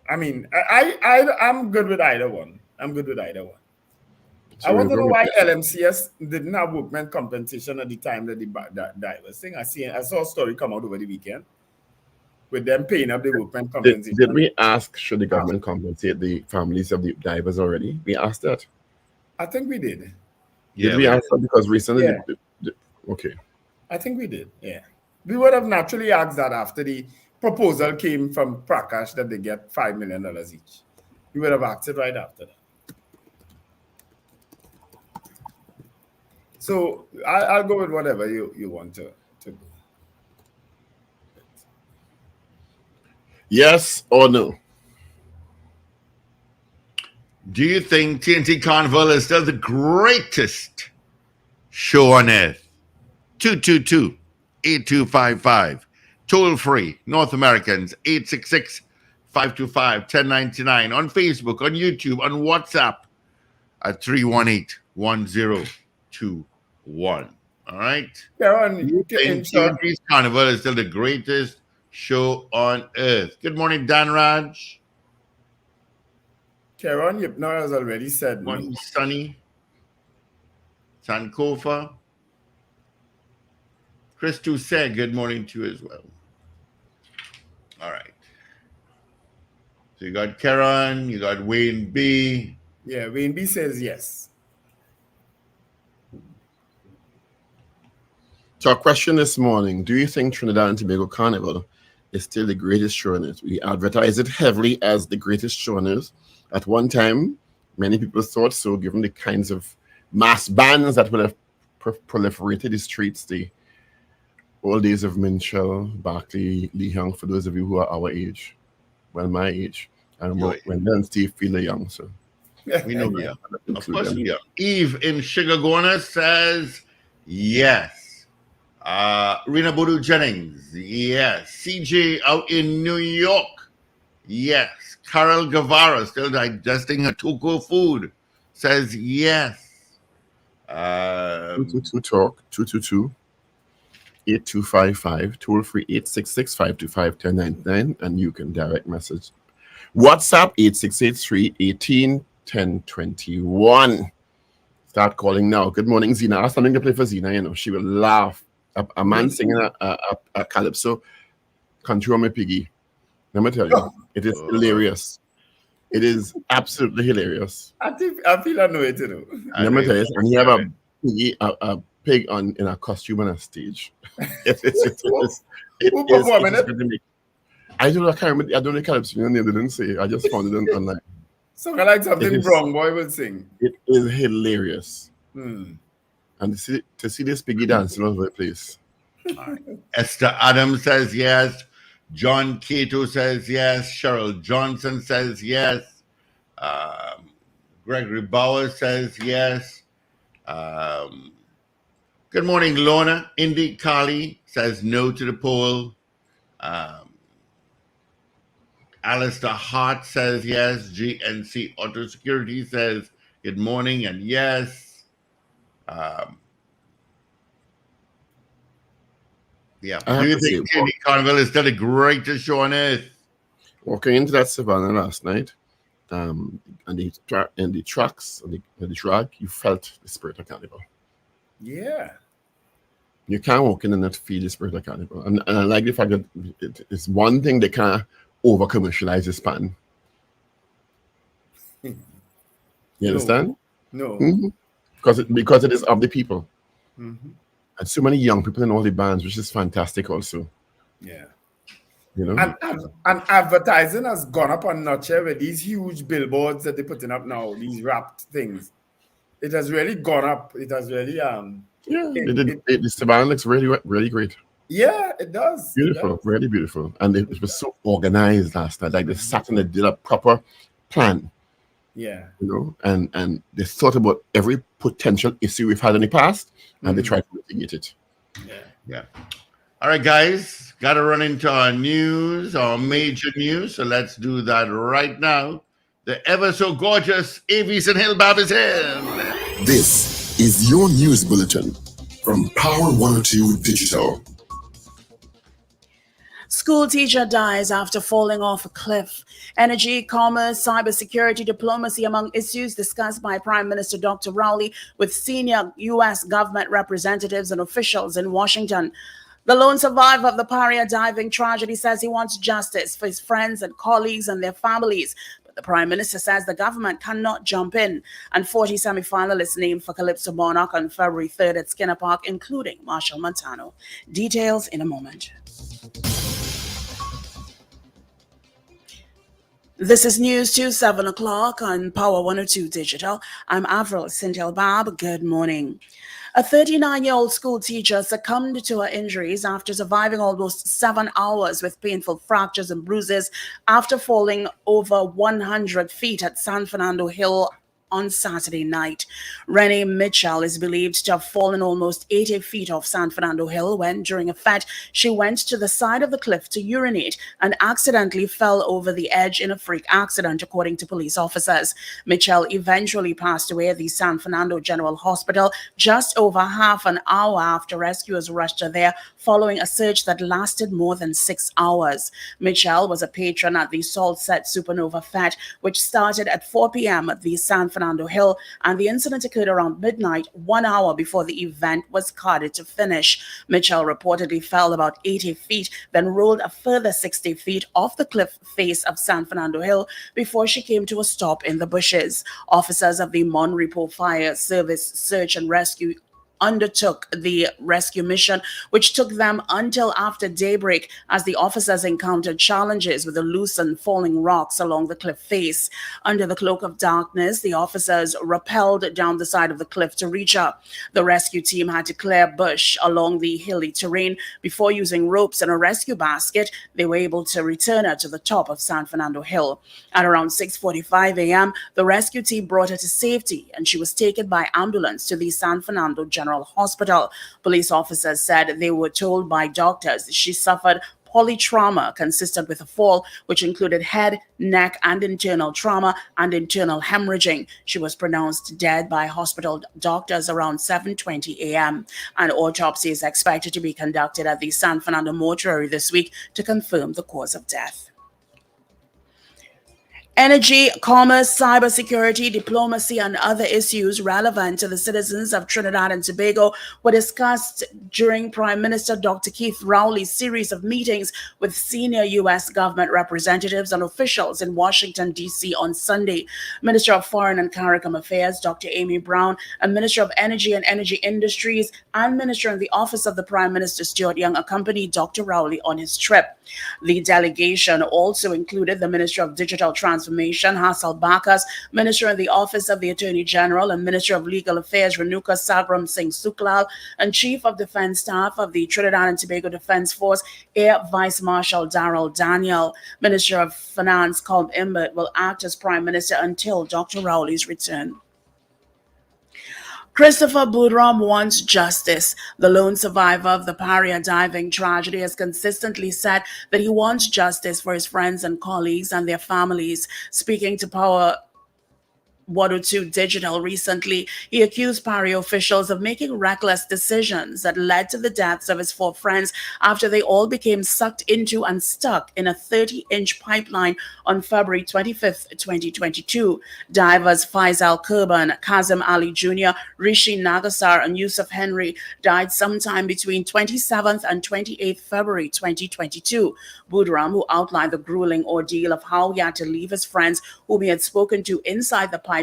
I'm good with either one. So I want to we'll know go why with LMCS didn't have workmen compensation at the time that the divers thing. I saw a story come out over the weekend with them paying up the workmen compensation. Did we ask should the government compensate the families of the divers already? We asked that. I think we did. Did we ask that because recently? Yeah. Okay. I think we did. Yeah, we would have naturally asked that after the proposal came from Prakash that they get $5 million each. We would have asked it right after that. So I'll go with whatever you want to go. Yes or no? Do you think TNT Carnival is still the greatest show on earth? 222-8255. Toll free. North Americans, 866-525-1099. On Facebook, on YouTube, on WhatsApp at 318-1021. All right? Karen, You think TNT Carnival is still the greatest show on earth? Good morning, Dan Raj. Karen Yipner has already said no. Morning, Sunny. Sankofa. Chris Toussaint, good morning to you as well. All right. So you got Karen, you got Wayne B. Yeah, Wayne B says yes. So our question this morning, do you think Trinidad and Tobago Carnival is still the greatest show on earth? We advertise it heavily as the greatest show on earth. At one time, many people thought so, given the kinds of mass bands that would have proliferated the streets, the old days of Minchell, Barclay, Lee Young, for those of you who are our age, well, my age, and Wendell and Steve feel young, so we know we are. Of course we are. Eve in Shigagona says yes. Rena Bodu Jennings, yes. CJ out in New York, yes. Carol Guevara, still digesting her Tuco food, says yes. 222 talk 222-8255, toll free 866-525-1099, and you can direct message WhatsApp 8683-18-1021. Start calling now. Good morning, Zena. I have something to play for Zena. You know, she will laugh. A man singing a Calypso, Country on My Piggy. Let me tell you, it is hilarious. It is absolutely hilarious. I feel I know it too. Let me tell you, and you have a pig in a costume on a stage. I don't know. I can't remember. I don't know Calypso. They didn't say. I just found it online. So I like something Brown Boy will sing. It is hilarious. And to see this piggy dancing all over the place. Right. Esther Adams says yes. John Cato says yes. Cheryl Johnson says yes. Gregory Bauer says yes. Good morning, Lorna. Indy Kali says no to the poll. Alistair Hart says yes. GNC Auto Security says good morning and yes. Yeah. Do you think TNT Carnival is still the greatest show on earth? Walking into that savannah last night, and the tracks and the drag, you felt the spirit of Carnival. Yeah. You can't walk in and not feel the spirit of Carnival. And I like the fact that it's one thing they can't over commercialize this pan. You understand? No. Mm-hmm. Because it is of the people. Mm-hmm. And so many young people in all the bands, which is fantastic also. Yeah. You know? And advertising has gone up a notch here with these huge billboards that they're putting up now, these wrapped things. It has really gone up. It has really the savannah looks really, really great. Yeah, it does. Beautiful, really beautiful. And it was so organized last night. Like they sat and they did a proper plan. Yeah. You know, and they thought about every potential issue we've had in the past, and they tried to mitigate it. Yeah. All right, guys, got to run into our major news. So let's do that right now. The ever so gorgeous Avies and Hillbab is here. This is your news bulletin from Power 102 Digital. School teacher dies after falling off a cliff. Energy, commerce, cybersecurity, diplomacy among issues discussed by Prime Minister Dr. Rowley with senior U.S. government representatives and officials in Washington. The lone survivor of the Paria diving tragedy says he wants justice for his friends and colleagues and their families. But the Prime Minister says the government cannot jump in. And 40 semi-finalists named for Calypso Monarch on February 3rd at Skinner Park, including Marshall Montano. Details in a moment. This is news to 7 o'clock on Power 102 Digital. I'm Avril Sintel-Bab. Good morning. A 39-year-old school teacher succumbed to her injuries after surviving almost 7 hours with painful fractures and bruises after falling over 100 feet at San Fernando Hill on Saturday night. Renee Mitchell is believed to have fallen almost 80 feet off San Fernando Hill when, during a fete, she went to the side of the cliff to urinate and accidentally fell over the edge in a freak accident, according to police officers. Mitchell eventually passed away at the San Fernando General Hospital just over half an hour after rescuers rushed her there following a search that lasted more than 6 hours. Mitchell was a patron at the Salt Set Supernova Fete, which started at 4 p.m. at the San Fernando Hill, and the incident occurred around midnight, 1 hour before the event was carded to finish. Mitchell reportedly fell about 80 feet, then rolled a further 60 feet off the cliff face of San Fernando Hill before she came to a stop in the bushes. Officers of the Monrepo Fire Service Search and Rescue undertook the rescue mission, which took them until after daybreak as the officers encountered challenges with the loose and falling rocks along the cliff face. Under the cloak of darkness, the officers rappelled down the side of the cliff to reach her. The rescue team had to clear bush along the hilly terrain before using ropes and a rescue basket. They were able to return her to the top of San Fernando Hill. At around 6:45 a.m., the rescue team brought her to safety and she was taken by ambulance to the San Fernando General Hospital. Police officers said they were told by doctors she suffered polytrauma consistent with a fall, which included head, neck, and internal trauma and internal hemorrhaging. She was pronounced dead by hospital doctors around 7:20 a.m. An autopsy is expected to be conducted at the San Fernando mortuary this week to confirm the cause of death. Energy, commerce, cybersecurity, diplomacy, and other issues relevant to the citizens of Trinidad and Tobago were discussed during Prime Minister Dr. Keith Rowley's series of meetings with senior U.S. government representatives and officials in Washington, D.C. on Sunday. Minister of Foreign and CARICOM Affairs, Dr. Amy Brown, and Minister of Energy and Energy Industries, and Minister in the Office of the Prime Minister, Stuart Young, accompanied Dr. Rowley on his trip. The delegation also included the Minister of Digital Transformation, Hassel Bakas, Minister in the Office of the Attorney General, and Minister of Legal Affairs, Renuka Sagram Singh Suklal, and Chief of Defense Staff of the Trinidad and Tobago Defense Force, Air Vice Marshal Darrell Daniel. Minister of Finance, Colm Imbert, will act as Prime Minister until Dr. Rowley's return. Christopher Boudram wants justice. The lone survivor of the Paria diving tragedy has consistently said that he wants justice for his friends and colleagues and their families. Speaking to Power 102 Digital recently, he accused Paria officials of making reckless decisions that led to the deaths of his 4 friends after they all became sucked into and stuck in a 30-inch pipeline on February 25th, 2022. Divers Faisal Kurban, Kazim Ali Jr., Rishi Nagasar, and Yusuf Henry died sometime between 27th and 28th February 2022. Boudram, who outlined the grueling ordeal of how he had to leave his friends whom he had spoken to inside the pipeline,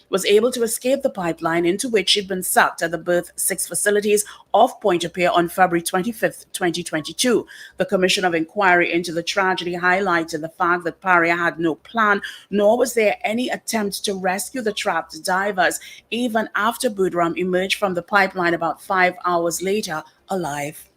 was able to escape the pipeline into which he'd been sucked at the Berth 6 facilities off Pointe-a-Pierre on February 25th, 2022. The Commission of Inquiry into the tragedy highlighted the fact that Paria had no plan, nor was there any attempt to rescue the trapped divers, even after Boudram emerged from the pipeline about 5 hours later, alive.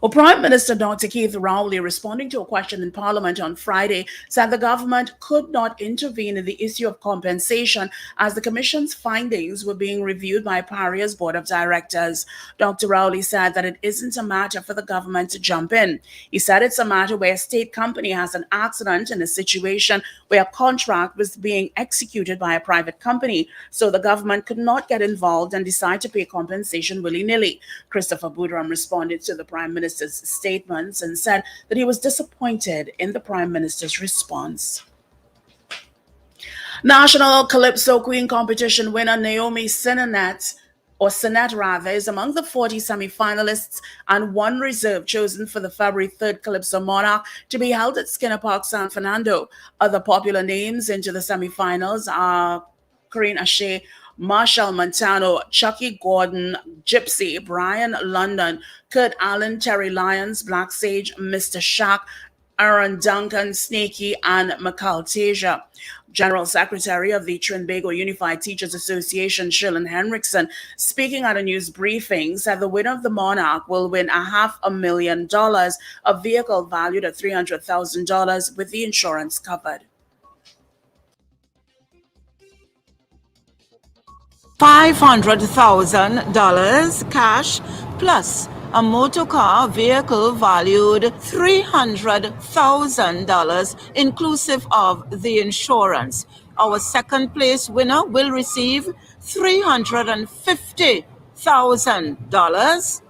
Well, Prime Minister Dr. Keith Rowley, responding to a question in Parliament on Friday, said the government could not intervene in the issue of compensation as the Commission's findings were being reviewed by Paria's Board of Directors. Dr. Rowley said that it isn't a matter for the government to jump in. He said it's a matter where a state company has an accident in a situation where a contract was being executed by a private company, so the government could not get involved and decide to pay compensation willy-nilly. Christopher Boudram responded to the Prime Minister Minister's statements and said that he was disappointed in the Prime Minister's response. National Calypso Queen competition winner Naomi Sinet is among the 40 semi-finalists and one reserve chosen for the February 3rd Calypso Monarch to be held at Skinner Park, San Fernando. Other popular names into the semi-finals are Corinne Ashe, Marshall Montano, Chucky Gordon, Gypsy, Brian London, Kurt Allen, Terry Lyons, Black Sage, Mr. Shack, Aaron Duncan, Snakey, and Tasia. General Secretary of the Trinidad Unified Teachers Association, Shirley Henriksen, speaking at a news briefing, said the winner of the Monarch will win $500,000, a vehicle valued at $300,000 with the insurance covered. $500,000 cash plus a motor car vehicle valued $300,000 inclusive of the insurance. Our second place winner will receive $350,000.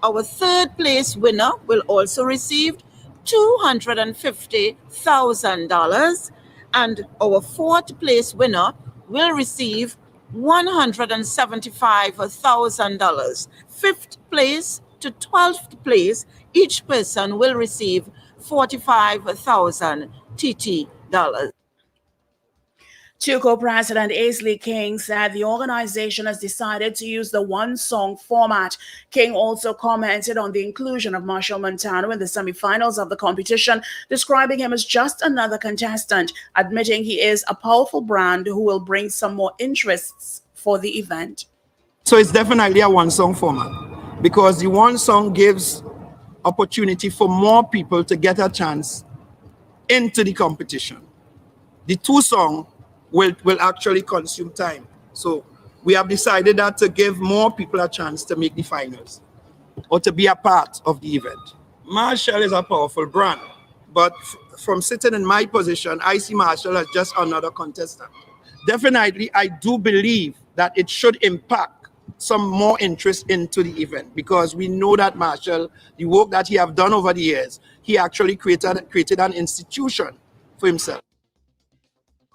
Our third place winner will also receive $250,000. And our fourth place winner will receive $175,000. Fifth place to 12th place, each person will receive 45,000 TT dollars. TUCO President Aisley King said the organization has decided to use the one-song format. King also commented on the inclusion of Marshall Montano in the semifinals of the competition, describing him as just another contestant, admitting he is a powerful brand who will bring some more interests for the event. So it's definitely a one-song format because the one song gives opportunity for more people to get a chance into the competition. The two song will actually consume time. So we have decided that to give more people a chance to make the finals or to be a part of the event. Marshall is a powerful brand, but from sitting in my position, I see Marshall as just another contestant. Definitely, I do believe that it should impact some more interest into the event because we know that Marshall, the work that he have done over the years, he actually created an institution for himself.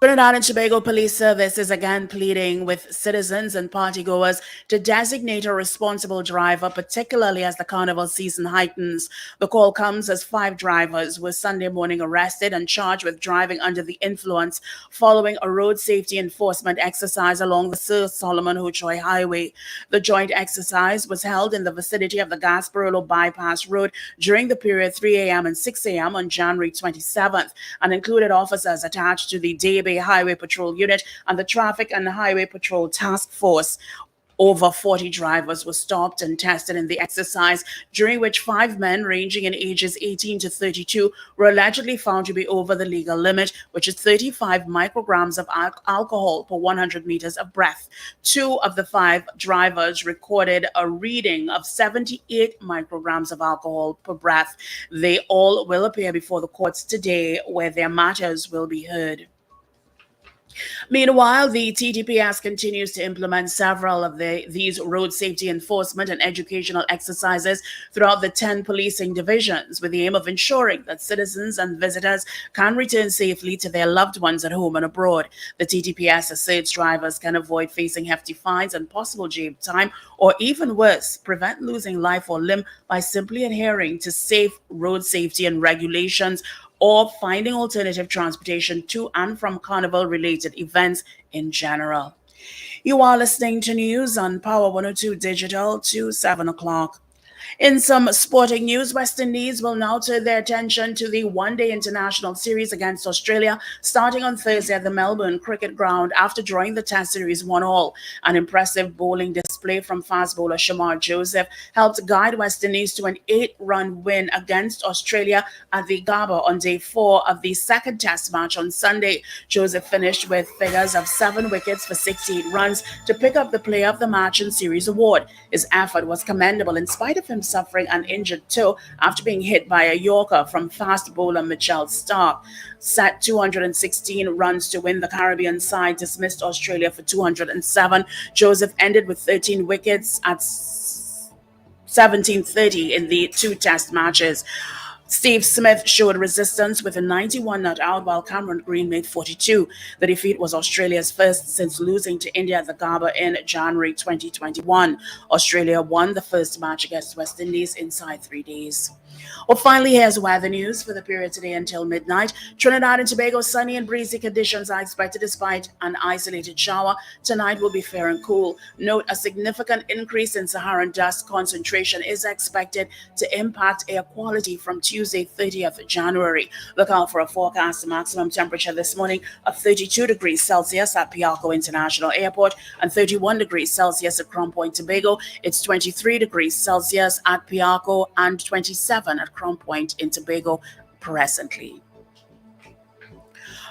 Trinidad and Tobago Police Service is again pleading with citizens and partygoers to designate a responsible driver, particularly as the carnival season heightens. The call comes as 5 drivers were Sunday morning arrested and charged with driving under the influence following a road safety enforcement exercise along the Sir Solomon Hochoy Highway. The joint exercise was held in the vicinity of the Gasparilla Bypass Road during the period 3 a.m. and 6 a.m. on January 27th and included officers attached to the Day Bay Highway Patrol Unit and the Traffic and Highway Patrol Task Force. Over 40 drivers were stopped and tested in the exercise, during which 5 men ranging in ages 18 to 32 were allegedly found to be over the legal limit, which is 35 micrograms of alcohol per 100 meters of breath. 2 of the 5 drivers recorded a reading of 78 micrograms of alcohol per breath. They all will appear before the courts today, where their matters will be heard. Meanwhile, the TTPS continues to implement several of these road safety enforcement and educational exercises throughout the 10 policing divisions with the aim of ensuring that citizens and visitors can return safely to their loved ones at home and abroad. The TTPS asserts drivers can avoid facing hefty fines and possible jail time, or even worse, prevent losing life or limb by simply adhering to safe road safety and regulations or finding alternative transportation to and from carnival-related events in general. You are listening to news on Power 102 Digital to 7 o'clock. In some sporting news, West Indies will now turn their attention to the one-day international series against Australia, starting on Thursday at the Melbourne Cricket Ground after drawing the Test series 1-1. An impressive bowling display from fast bowler Shamar Joseph helped guide West Indies to an 8-run win against Australia at the Gabba on day 4 of the second Test match on Sunday. Joseph finished with figures of 7 wickets for 68 runs to pick up the Player of the Match and Series award. His effort was commendable in spite of him suffering an injured toe after being hit by a Yorker from fast bowler Mitchell Stark. Set 216 runs to win, the Caribbean side dismissed Australia for 207. Joseph ended with 13 wickets at 17-30 in the 2 test matches. Steve Smith showed resistance with a 91 not out, while Cameron Green made 42. The defeat was Australia's first since losing to India at the Gabba in January 2021. Australia won the first match against West Indies inside 3 days. Well, finally, here's weather news for the period today until midnight. Trinidad and Tobago, sunny and breezy conditions are expected despite an isolated shower. Tonight will be fair and cool. Note a significant increase in Saharan dust concentration is expected to impact air quality from Tuesday, 30th January. Look out for a forecast maximum temperature this morning of 32 degrees Celsius at Piarco International Airport and 31 degrees Celsius at Crown Point, Tobago. It's 23 degrees Celsius at Piarco and 27 at Crown Point in Tobago presently.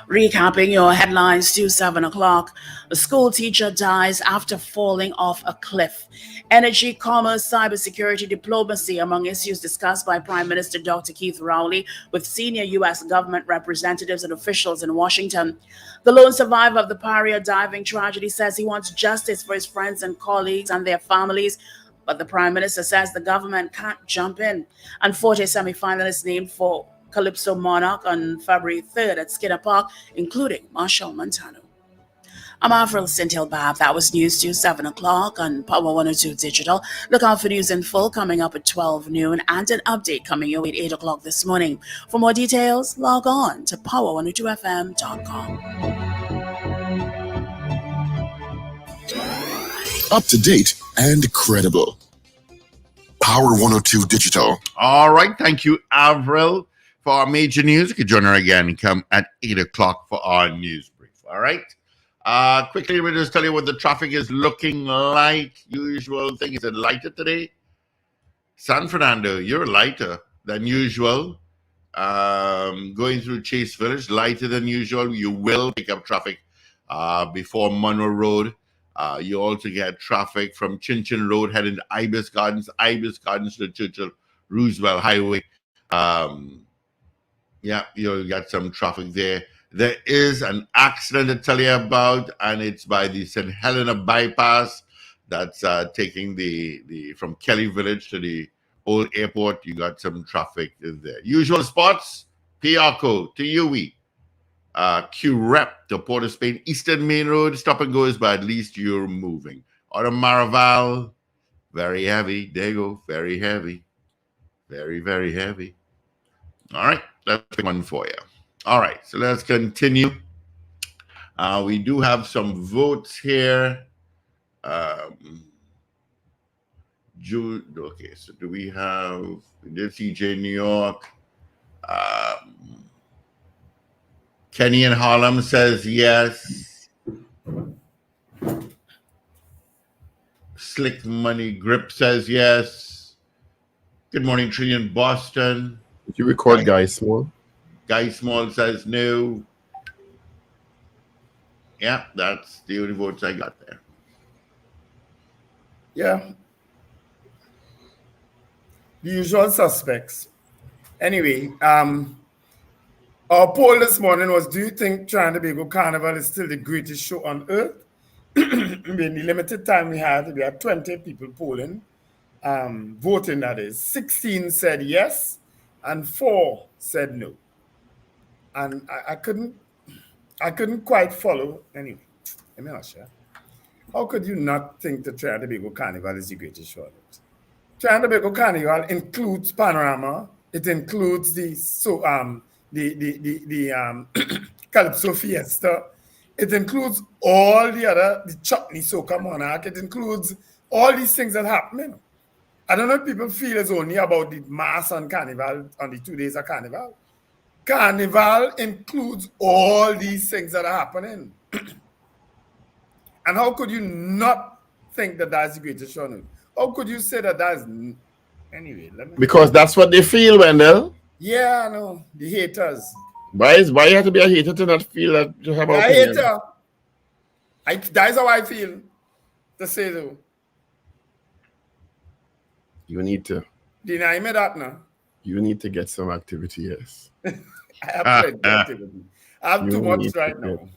Recapping your headlines to 7 o'clock. A school teacher dies after falling off a cliff. Energy, commerce, cybersecurity, diplomacy among issues discussed by Prime Minister Dr. Keith Rowley with senior U.S. government representatives and officials in Washington. The lone survivor of the Paria diving tragedy says he wants justice for his friends and colleagues and their families, but the Prime Minister says the government can't jump in. And 40 semi-finalists named for Calypso Monarch on February 3rd at Skinner Park, including Marshall Montano. I'm Avril Sintel-Bab. That was news to 7 o'clock on Power 102 Digital. Look out for news in full coming up at 12 noon and an update coming your way at 8 o'clock this morning. For more details, log on to power102fm.com. Up to date and credible. Power 102 Digital. All right. Thank you, Avril. For our major news, you can join her again and come at 8 o'clock for our news brief. All right. Quickly, we'll just tell you what the traffic is looking like. Usual thing. Is it lighter today? San Fernando, you're lighter than usual. Going through Chase Village, lighter than usual. You will pick up traffic before Monroe Road. You also get traffic from Chin Chin Road heading to Ibis Gardens to Churchill Roosevelt Highway. Yeah, you'll get some traffic there. There is an accident to tell you about, and it's by the St. Helena bypass. That's taking the from Kelly Village to the old airport. You got some traffic there. Usual spots: Piarco to UE, Q-Rep to Port of Spain, Eastern Main Road. Stop and go is, but at least you're moving. Out of Maraval, very heavy. There you go, very heavy, very, very heavy. All right, that's one for you. All right, so let's continue. We do have some votes here. Okay, so do we have, we did CJ New York. Kenny in Harlem says yes. Slick Money Grip says yes. Good morning, Trinity in Boston. Did you record Guy Small? Guy Small says no. Yeah, that's the only votes I got there. Yeah. The usual suspects. Anyway, our poll this morning was, do you think Trinidad and Tobago Carnival is still the greatest show on earth? In the limited time we had 20 people polling, voting that is. 16 said yes, and 4 said no. And I couldn't quite follow. Anyway, let me ask you. How could you not think the Trinidad and Tobago Carnival is the greatest show on earth? Trinidad and Tobago Carnival includes Panorama. It includes the Calypso Fiesta. It includes all the Chutney Soca Monarch. It includes all these things that happen. You know? I don't know if people feel it's only about the mass on Carnival, on the 2 days of Carnival. Carnival includes all these things that are happening. And how could you not think that that's the greatest show? How could you say that that's... Anyway, because that's what they feel, Wendell. Yeah, I know. The haters. Why you have to be a hater to not feel that you have an opinion? Hater. That's how I feel. To say so. You need to. Deny me that now. You need to get some activity, yes. I have plenty activity. I have too much right now.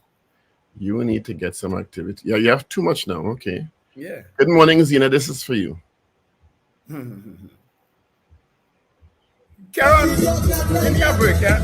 You need to get some activity. Yeah, you have too much now. Okay. Yeah. Good morning, Zena. This is for you. Karen, give me a break, yeah?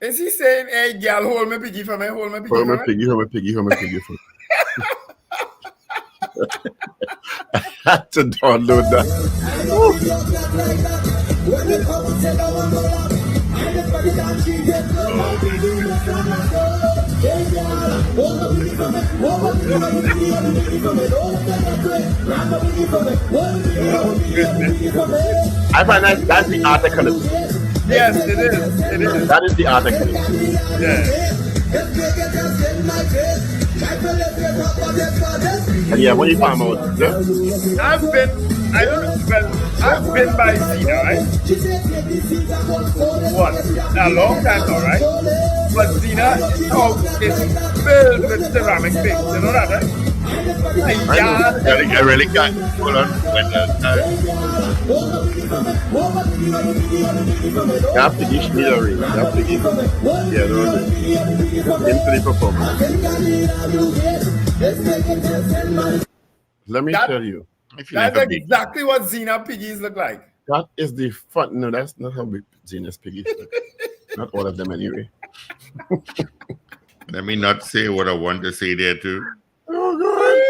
Is he saying, hey, girl, hold me piggy for me, hold me piggy Hold for me me? piggy, hold me piggy, hold me piggy for me. I had to download that. I find that's the article. Yes, it is. It is. That is the article. And yeah, when you find out, yeah? I've been by Zena, right? What? A long time now, right? But Zena is filled with ceramic things, you know that, right? I really can't. Hold on. Wendell. You have to give me the ring. You have to give into the performance. Let me tell you. That's exactly what Zena piggies look like. That is the fun. No, that's not how Zena's piggies look. Not all of them anyway. Let me not say what I want to say there too. Oh God!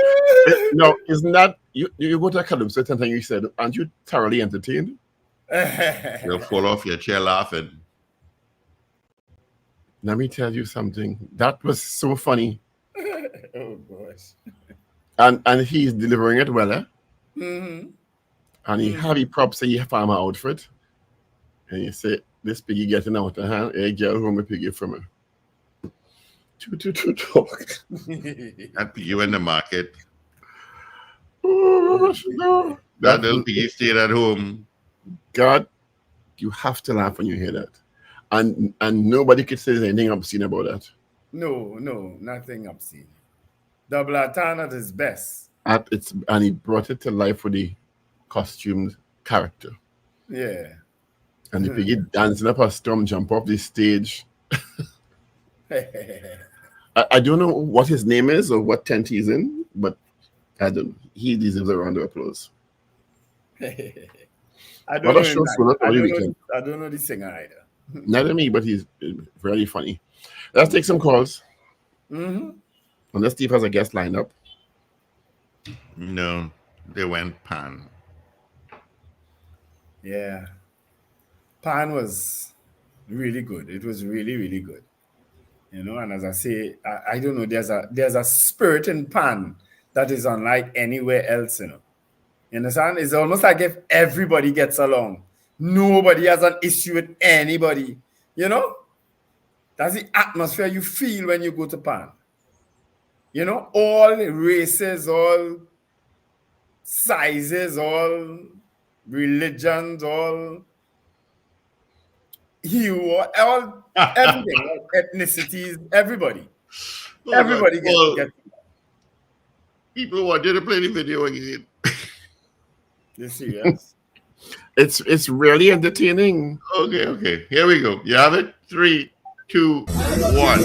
No, isn't that you go to a Calypso and you said, aren't you thoroughly entertained? You'll fall off your chair laughing. Let me tell you something. That was so funny. Oh gosh. And he's delivering it well, eh? Mm-hmm. And he have the props in your farmer outfit. And you say, this piggy getting out of hand. Hey, girl, home a piggy from her. Talk. That piggy in the market. Oh, no. That little piggy stayed at home. God, you have to laugh when you hear that. And nobody could say anything obscene about that. No, nothing obscene. Double Atan at his best. And he brought it to life with the costumed character. Yeah. And the piggy dancing up a storm, jump off the stage. I don't know what his name is or what tent he's in, but I don't know. He deserves a round of applause. I don't know the singer either. Neither me, but he's very funny. Let's take some calls. Mm-hmm. Unless Steve has a guest lined up. No, they went Pan. Yeah. Pan was really good. It was really, really good. You know, and as I say, I don't know, there's a spirit in Pan that is unlike anywhere else, you know. You understand? It's almost like if everybody gets along. Nobody has an issue with anybody. You know? That's the atmosphere you feel when you go to Pan. You know, all races, all sizes, all religions, all hue, all everything, all ethnicities, everybody. Everybody gets people wanted to play the video again. You serious? It's really entertaining. Okay. Here we go. You have it? 3, 2, 1.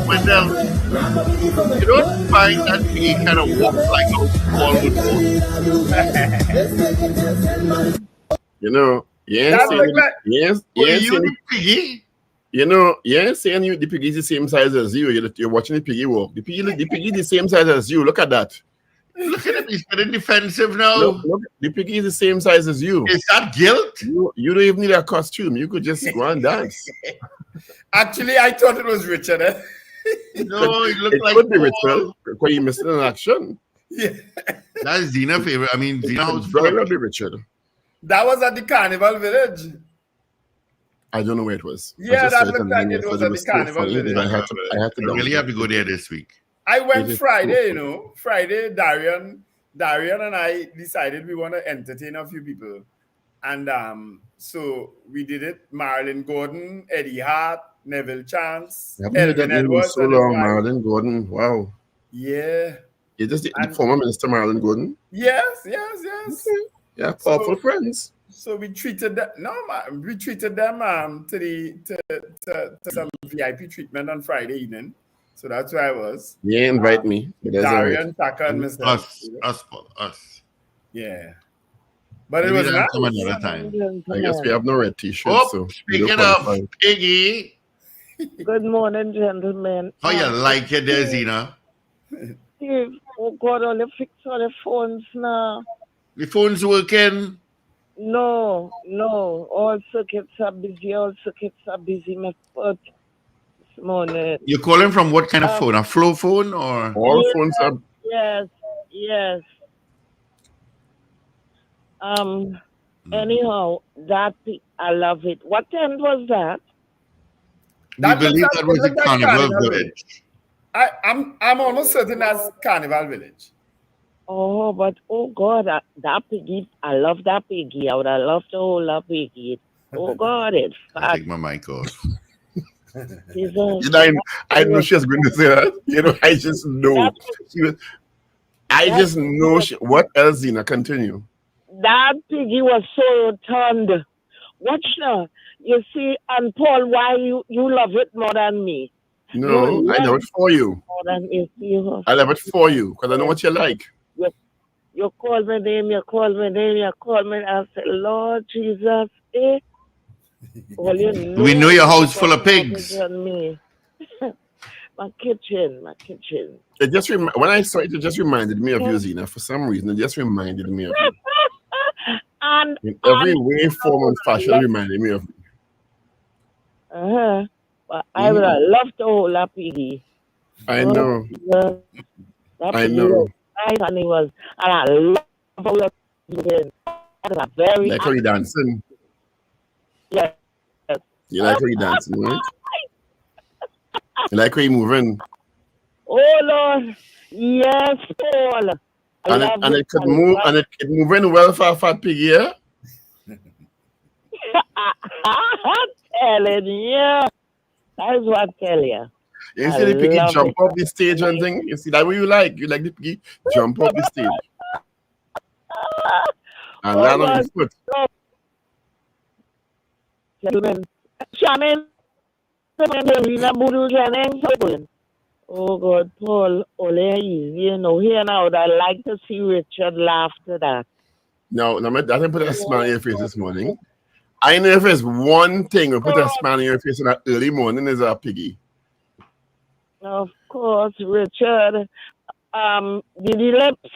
Wendell, you don't find that he kind of walks like a ball would walk? You know, yes, yes, yes. You the piggy? You know, yes, saying the piggy is the same size as you. You're watching the piggy walk. The piggy is the same size as you. Look at that. Look at him. He's getting defensive now. Look, the piggy is the same size as you. Is that guilt? You don't even need a costume. You could just go and dance. Actually, I thought it was Richard. Eh? No, it looked like could be Richard. Because you missed an action. Yeah. That's Zena's favorite. I mean, Zena was probably Richard. That was at the Carnival Village. I don't know where it was. Yeah, that looked like it was at the Carnival Village. I had to really have to go there this week. I went Friday, you know. Friday, Darian and I decided we want to entertain a few people. And so we did it. Marilyn Gordon, Eddie Hart, Neville Chance, Elvin Edwards. So long, Marilyn Gordon. Wow. Yeah. Is this the former Minister Marilyn Gordon? Yes. Okay. Yeah, powerful friends. So we treated them. We treated them to some VIP treatment on Friday evening. So that's where I was. Yeah, invite me. Darian, Taka, and Mr. Us. Yeah. But maybe it was nice. come another time. I guess we have no red t-shirts. Oh, so speaking of Piggy. Good morning, gentlemen. How you like it there, Zena? Steve, oh God, only fix all the phones now. The phone's working? No. All circuits are busy. My foot this morning. You're calling from what kind of phone? A flow phone or? All phones are. Yes. Anyhow, I love it. What end was that? We believe that was a Carnival Village. I'm almost certain that's Carnival Village. Oh, but oh God, that piggy! I love that piggy. I would have loved to hold that piggy. Oh God, it's fat. Take my mic off. You know, I know she's going to say that. You know, I just know. What else, Zena? Continue. That piggy was so rotund. Watch now. You see, and Paul, why you love it more than me? No, I love it for you. More than you. I love it for you because I know what you like. You call my name. I said, Lord Jesus, eh? Well, we know your house full of pigs. My kitchen. It just when I saw it, it just reminded me of you, Zena. For some reason, it just reminded me of you. And in every way, form, and fashion, reminded me of you. But I would have loved to hold that piggy. I know. I know. And it was, and I love how very. Like how you dancing. Yes. You like how you dancing, right? You like how you moving. Oh Lord, yes, Paul. And it could move, and it moving well for a fat pig, yeah. Telling you, that's what I tell you. You see the piggy jump up the stage and thing. You see that what you like? You like the piggy jump up the stage and land on his foot. Gentlemen, oh God, Paul, ole easy, you know. Here now, I like to see Richard laugh to that. No, I didn't put a smile on your face this morning. I know if there's one thing we put a smile on your face in that early morning is a piggy. Of course, Richard. The lips.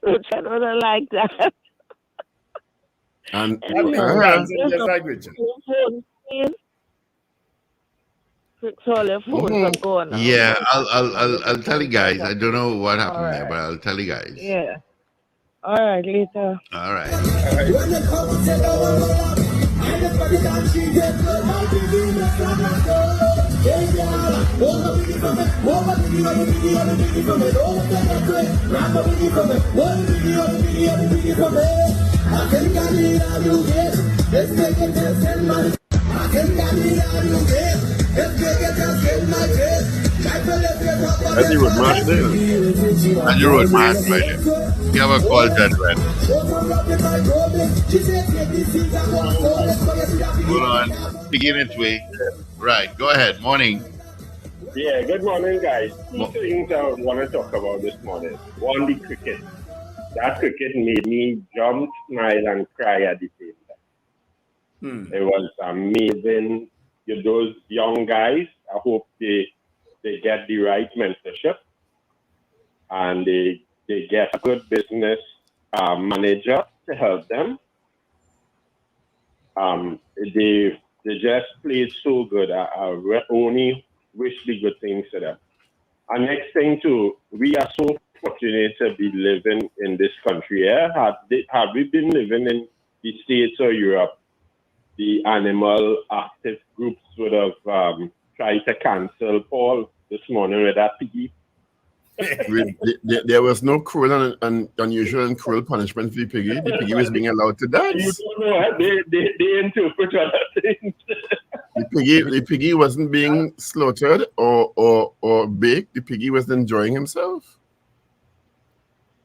Richard would like that. And just like Richard. Yeah, I'll tell you guys. I don't know what happened there, but I'll tell you guys. Yeah. All right, later. All right. That's the road march there. And the road march right there. You have a call that right. Hold on. Begin its way. Right. Go ahead. Morning. Yeah, good morning, guys. Two things I want to talk about this morning. One, the cricket. That cricket made me jump, smile, and cry at the same time. It was amazing. Those young guys, I hope they get the right mentorship and they get a good business manager to help them. They just played so good. I only wish the good things to them. And next thing too, we are so fortunate to be living in this country. Yeah? Had we been living in the States or Europe, the animal active groups would have tried to cancel Paul this morning with that piggy. There was no cruel and unusual and cruel punishment for the piggy. The piggy was being allowed to dance. You don't know, they interpret other things. The piggy wasn't being slaughtered or baked. The piggy was enjoying himself.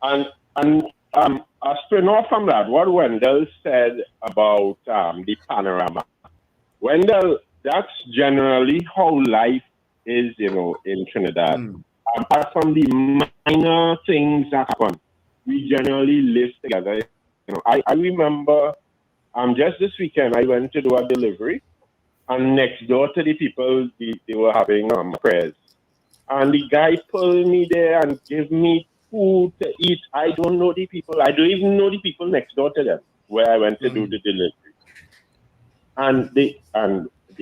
And a spin off from that, what Wendell said about the Panorama. Wendell, that's generally how life is, in Trinidad. Apart from the minor things that happen, we generally live together. I remember just this weekend I went to do a delivery, and next door to the people they were having prayers, and the guy pulled me there and gave me food to eat. I don't know the people. I don't even know the people next door to them where I went to do the delivery, and they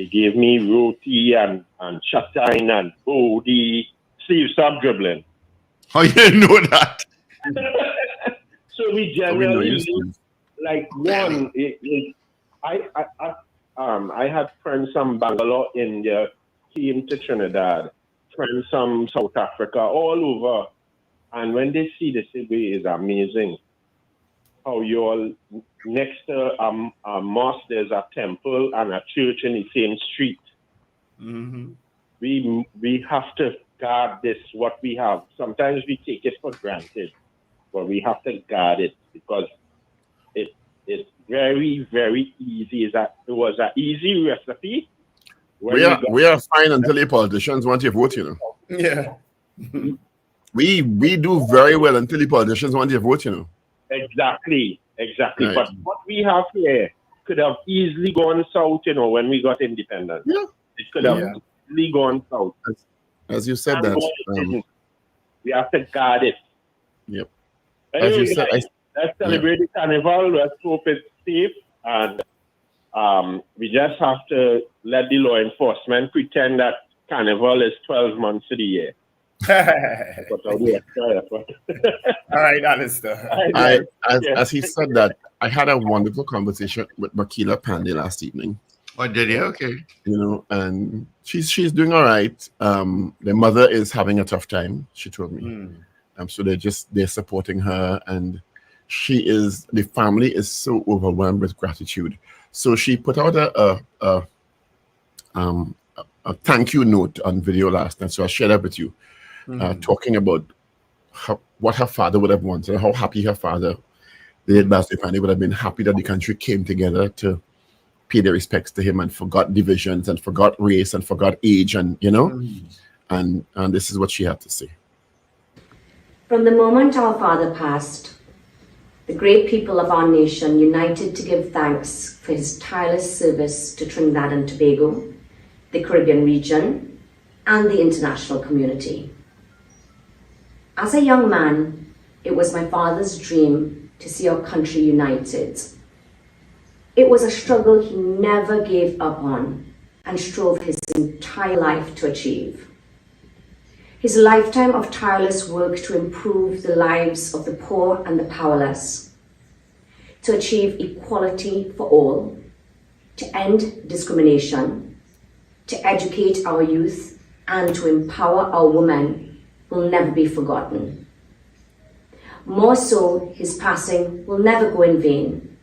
gave me roti and chatine and bodi. Steve, stop dribbling. Oh, you didn't know that. So we generally live like one. I had friends from Bangalore, India, came to Trinidad, friends from South Africa, all over. And when they see the city, is amazing. How you all next to a mosque, there's a temple and a church in the same street. Mm-hmm. We have to guard this, what we have. Sometimes we take it for granted, but we have to guard it because it's very, very easy. It was an easy recipe. We are fine until the politicians want your vote, Yeah. We do very well until the politicians want your vote, Exactly. Right. But what we have here could have easily gone south, when we got independence. Yeah. It could have easily gone south. As you said that. We have to guard it. Yep. Anyway, As you said, let's celebrate the Carnival. Let's hope it's safe. And we just have to let the law enforcement pretend that Carnival is 12 months of the year. All right, Alistair. As he said that, I had a wonderful conversation with Makila Pandey last evening. Oh, did you? Okay. And she's doing all right. The mother is having a tough time, she told me. So they're supporting her, and the family is so overwhelmed with gratitude. So she put out a thank you note on video last night. So I shared that with you, talking about what her father would have wanted, how happy her father, the late Basil Pandey, would have been happy that the country came together to pay their respects to him and forgot divisions and forgot race and forgot age and and this is what she had to say. From the moment our father passed, the great people of our nation united to give thanks for his tireless service to Trinidad and Tobago, the Caribbean region, and the international community. As a young man, it was my father's dream to see our country united. It was a struggle he never gave up on and strove his entire life to achieve. His lifetime of tireless work to improve the lives of the poor and the powerless, to achieve equality for all, to end discrimination, to educate our youth and to empower our women will never be forgotten. More so, his passing will never go in vain,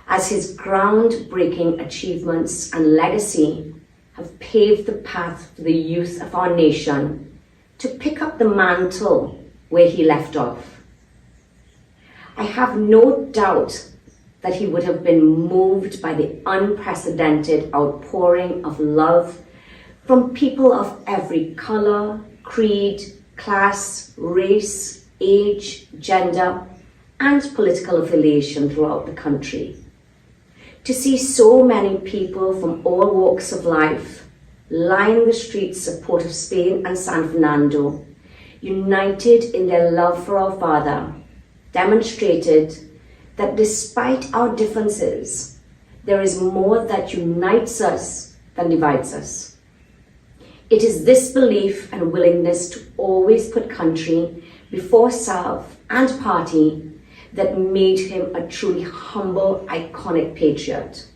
as his groundbreaking achievements and legacy have paved the path for the youth of our nation to pick up the mantle where he left off. I have no doubt that he would have been moved by the unprecedented outpouring of love from people of every color, creed, class, race, age, gender, and political affiliation throughout the country. To see so many people from all walks of life line the streets of Port of Spain and San Fernando, united in their love for our father, demonstrated that despite our differences, there is more that unites us than divides us. It is this belief and willingness to always put country before self and party that made him a truly humble, iconic patriot.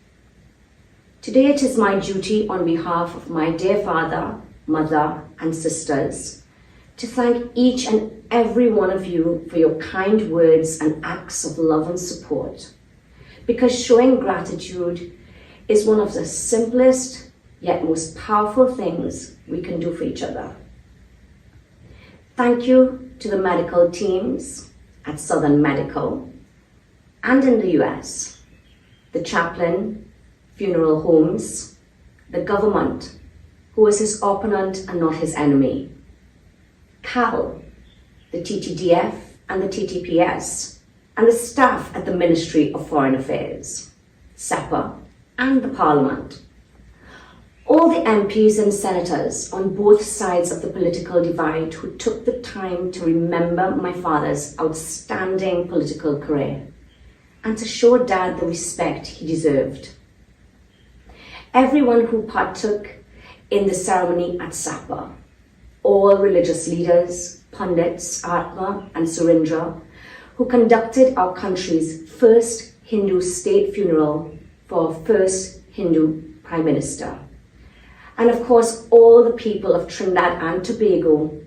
Today it is my duty on behalf of my dear father, mother, and sisters to thank each and every one of you for your kind words and acts of love and support, because showing gratitude is one of the simplest yet most powerful things we can do for each other. Thank you to the medical teams at Southern Medical and in the US, the chaplain, funeral homes, the government, who was his opponent and not his enemy, CAL, the TTDF and the TTPS, and the staff at the Ministry of Foreign Affairs, SEPA, and the Parliament. All the MPs and senators on both sides of the political divide who took the time to remember my father's outstanding political career and to show Dad the respect he deserved. Everyone who partook in the ceremony at SAPA, all religious leaders, pundits, Atma and Surendra, who conducted our country's first Hindu state funeral for our first Hindu Prime Minister. And of course, all the people of Trinidad and Tobago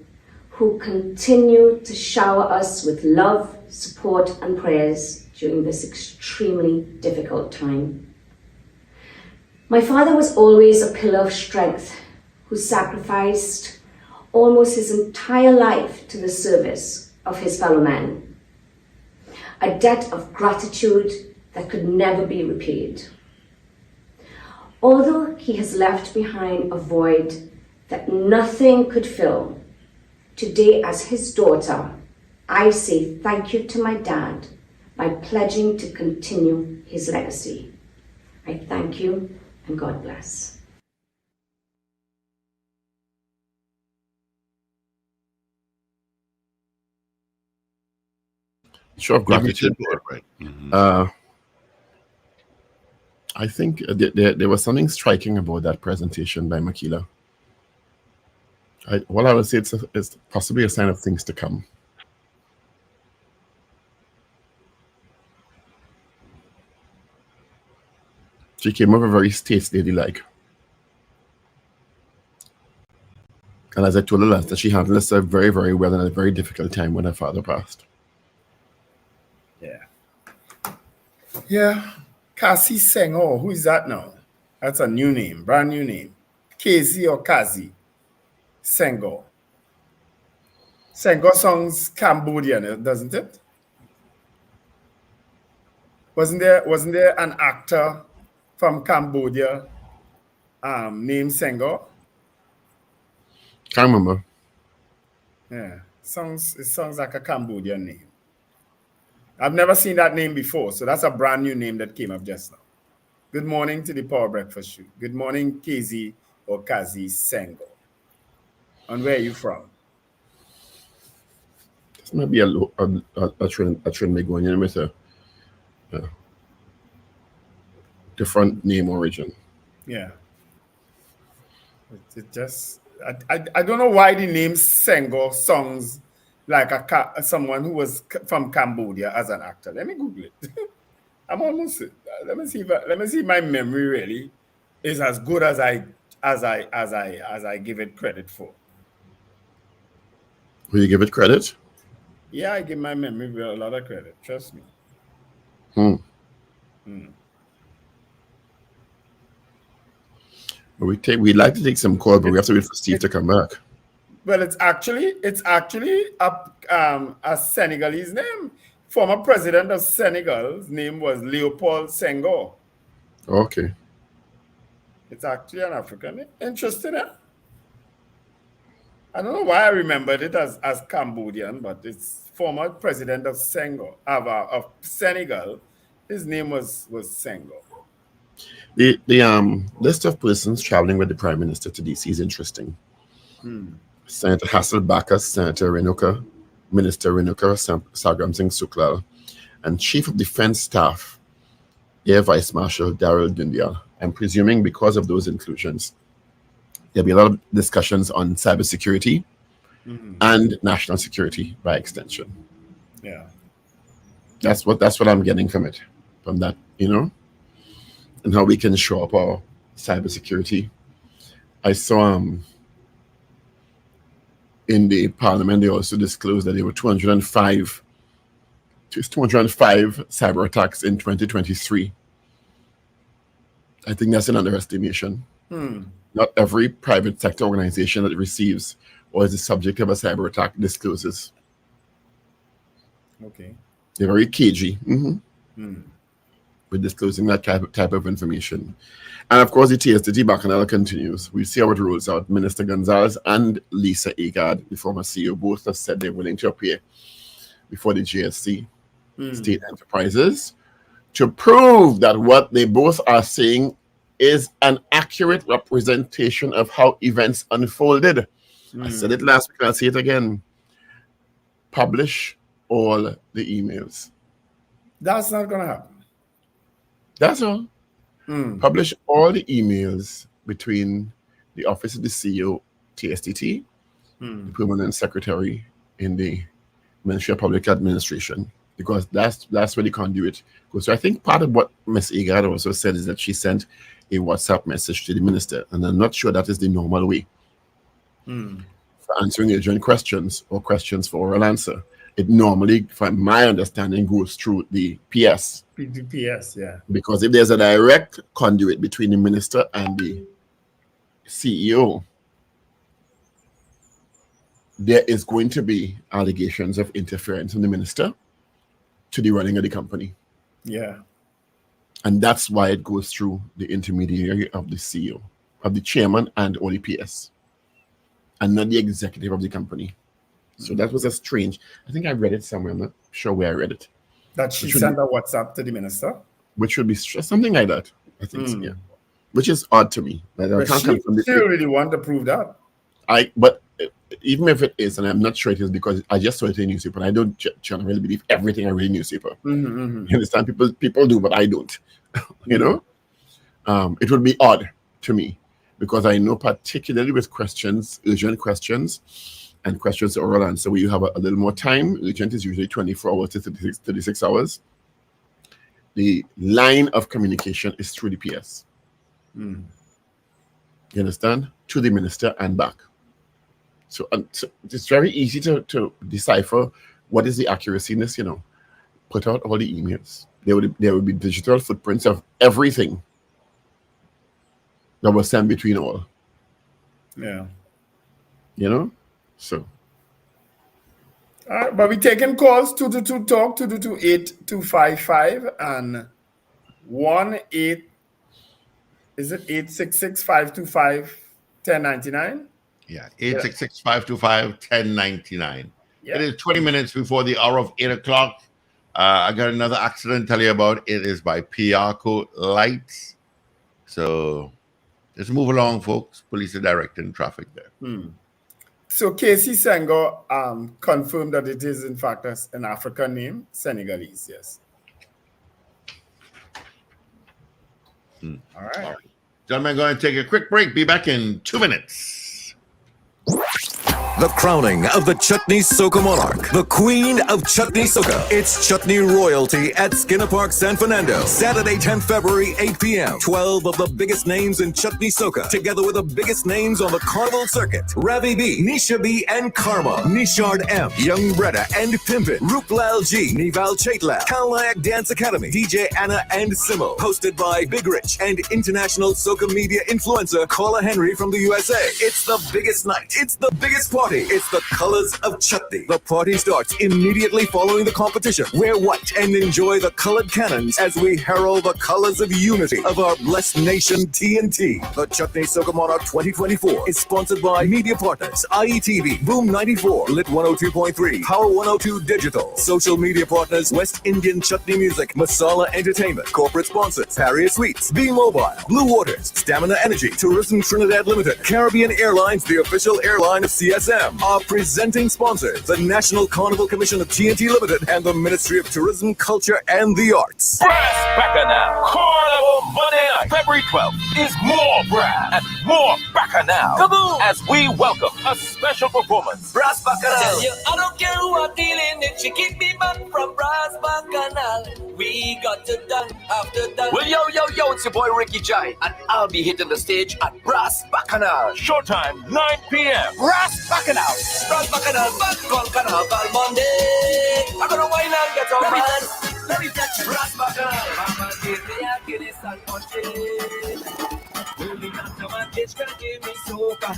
who continue to shower us with love, support, and prayers during this extremely difficult time. My father was always a pillar of strength who sacrificed almost his entire life to the service of his fellow men. A debt of gratitude that could never be repaid. Although he has left behind a void that nothing could fill, today as his daughter, I say thank you to my dad by pledging to continue his legacy. I thank you and God bless. Show of gratitude. Right. Mm-hmm. I think there was something striking about that presentation by Makila. What I would say, it's possibly a sign of things to come. She came over very state lady-like. And as I told her last, that she handled herself very, very well in a very difficult time when her father passed. Yeah. Yeah. Kasi Senghor, who is that now? That's a new name, brand new name. Kazi or Kazi Senghor. Senghor sounds Cambodian, doesn't it? Wasn't there an actor from Cambodia named Senghor? Can't remember. Yeah, it sounds like a Cambodian name. I've never seen that name before, so that's a brand new name that came up just now. Good morning to the Power Breakfast Show. Good morning, Kazi or Kazi Senghor. And where are you from? This might be a Trinidadian with a different name origin. Yeah. It just, I don't know why the name Senghor sounds like someone who was from Cambodia as an actor. Let me Google it. I'm almost. Let me see if my memory really is as good as I as I give it credit for. Will you give it credit? Yeah, I give my memory a lot of credit. Trust me. We'd like to take some calls, but we have to wait for Steve to come back. Well, it's actually a Senegalese name. Former president of Senegal's name was Leopold Senghor. Okay. It's actually an African name. Interesting, eh? I don't know why I remembered it as Cambodian, but it's former president of Senghor, of Senegal. His name was Senghor. The list of persons traveling with the Prime Minister to DC is interesting. Senator Hasselbacher, Senator Renuka, Minister Renuka, Sagram Singh Suklal, and Chief of Defense Staff, Air Vice Marshal Daryl Dundial. I'm presuming because of those inclusions, there'll be a lot of discussions on cybersecurity and national security by extension. Yeah. That's what I'm getting from that, and how we can show up our cybersecurity. I saw in the Parliament, they also disclosed that there were 205 cyber attacks in 2023. I think that's an underestimation. Not every private sector organization that receives or is the subject of a cyber attack discloses. Okay. They're very cagey with disclosing that type of information. And of course, the TSTT bacchanal continues. We'll see how it rolls out. Minister Gonzalez and Lisa Agard, the former CEO, both have said they're willing to appear before the GSC State Enterprises to prove that what they both are saying is an accurate representation of how events unfolded. I said it last week, I'll say it again. Publish all the emails. That's not going to happen. That's all. Publish all the emails between the Office of the CEO, TSTT, the Permanent Secretary in the Ministry of Public Administration, because that's where the conduit goes. So I think part of what Ms. Agard also said is that she sent a WhatsApp message to the minister, and I'm not sure that is the normal way for answering urgent questions or questions for oral answer. It normally, from my understanding, goes through the PS. PS, yeah. Because if there's a direct conduit between the minister and the CEO, there is going to be allegations of interference from the minister to the running of the company. Yeah. And that's why it goes through the intermediary of the CEO, of the chairman and or the PS, and not the executive of the company. So that was a strange. I think I read it somewhere. I'm not sure where I read it. That she sent a WhatsApp to the minister? Which would be something like that. I think so, yeah. Which is odd to me. But she really want to prove that. But even if it is, and I'm not sure it is because I just saw it in the newspaper, and I don't generally believe everything I read in the newspaper. You understand? People do, but I don't. It would be odd to me because I know particularly with questions, urgent questions, and questions to oral answer where you have a little more time. Urgent is usually 24 hours to 36 hours. The line of communication is through the PS. You understand? To the minister and back. So it's very easy to decipher what is the accuracy in this, Put out all the emails. There would be digital footprints of everything that was sent between all. Yeah. So. All right, but we're taking calls 222 talk 222-8255 and 866-525-1099? Yeah, 866-525-1099. It is 20 minutes before the hour of 8 o'clock. I got another accident to tell you about. It is by Piarco Lights. So let's move along, folks. Police are directing traffic there. So Casey Senghor confirmed that it is in fact an African name, Senegalese, yes. All right. Gentlemen, going to take a quick break. Be back in 2 minutes. The crowning of the Chutney Soca Monarch, the Queen of Chutney Soca. It's Chutney Royalty at Skinner Park, San Fernando. Saturday, 10th February, 8 p.m. 12 of the biggest names in Chutney Soca, together with the biggest names on the Carnival circuit. Ravi B, Nisha B, and Karma. Nishard M, Young Breda and Pimpin. Ruplal G, Nival Chaitla, Kalnayak Dance Academy, DJ Anna and Simo. Hosted by Big Rich and international soca media influencer Carla Henry from the USA. It's the biggest night. It's the biggest party. It's the colors of Chutney. The party starts immediately following the competition. Wear white and enjoy the colored cannons as we herald the colors of unity of our blessed nation TNT. The Chutney Soca Monarch 2024 is sponsored by media partners IETV, Boom 94, Lit 102.3, Power 102 Digital, social media partners West Indian Chutney Music, Masala Entertainment, corporate sponsors Paria Sweets, B Mobile, Blue Waters, Stamina Energy, Tourism Trinidad Limited, Caribbean Airlines, the official airline of CSM, are presenting sponsors, the National Carnival Commission of TNT Limited and the Ministry of Tourism, Culture and the Arts. Brass Bacchanal Carnival Monday night, February 12th is more brass and more Bacchanal. Kaboom! As we welcome a special performance. Brass Bacchanal. Tell you, I don't care who I'm dealing with, she keep me back from Brass Bacchanal. We got it done after done. Well, yo, it's your boy Ricky Jai, and I'll be hitting the stage at Brass Bacchanal. Showtime, 9 p.m. Brass Bacchanal. Brass Bacchanal, back on Carnival Monday. I'm gonna wine and get on man. Let me touch Brass Bacchanal. Mama give me a Guinness and punch it. Holding on to my bitch, gonna give me soca.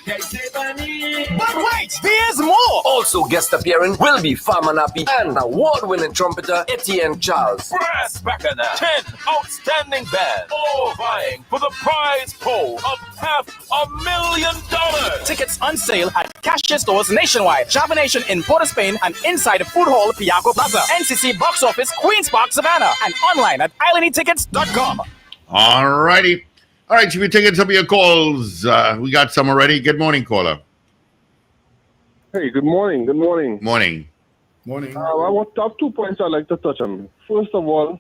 But wait, there's more! Also guest appearing will be Farmer Nappy and award-winning trumpeter Etienne Charles. Brass Bacchanal, 10 outstanding bands, all vying for the prize pool of $500,000. Tickets on sale at cashier stores nationwide, Java Nation in Port of Spain, and inside the food hall Piaco Plaza, NCC box office Queen's Park Savannah, and online at islandtickets.com. All righty. All right, so we're taking some of your calls. We got some already. Good morning, caller. Hey, good morning. Good morning. Morning. Morning. I want to have 2 points I'd like to touch on. First of all,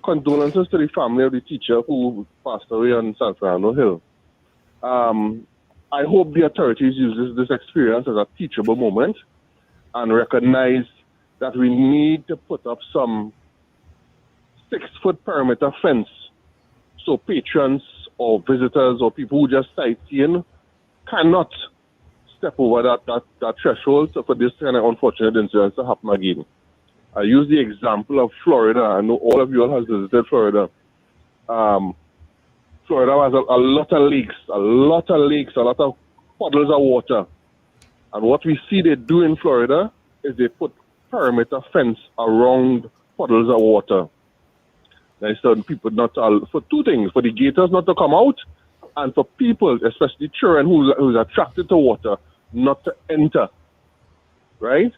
condolences to the family of the teacher who passed away on San Fernando Hill. I hope the authorities use this experience as a teachable moment and recognize that we need to put up some 6-foot perimeter fence so patrons or visitors or people who just sightseeing cannot step over that threshold for this kind of unfortunate incidents to happen again. I use the example of Florida. I know all of you all have visited Florida. Florida has a lot of lakes, a lot of puddles of water. And what we see they do in Florida is they put perimeter fence around puddles of water. There's certain people not for 2 things: for the gators not to come out, and for people, especially children who's attracted to water, not to enter. Right?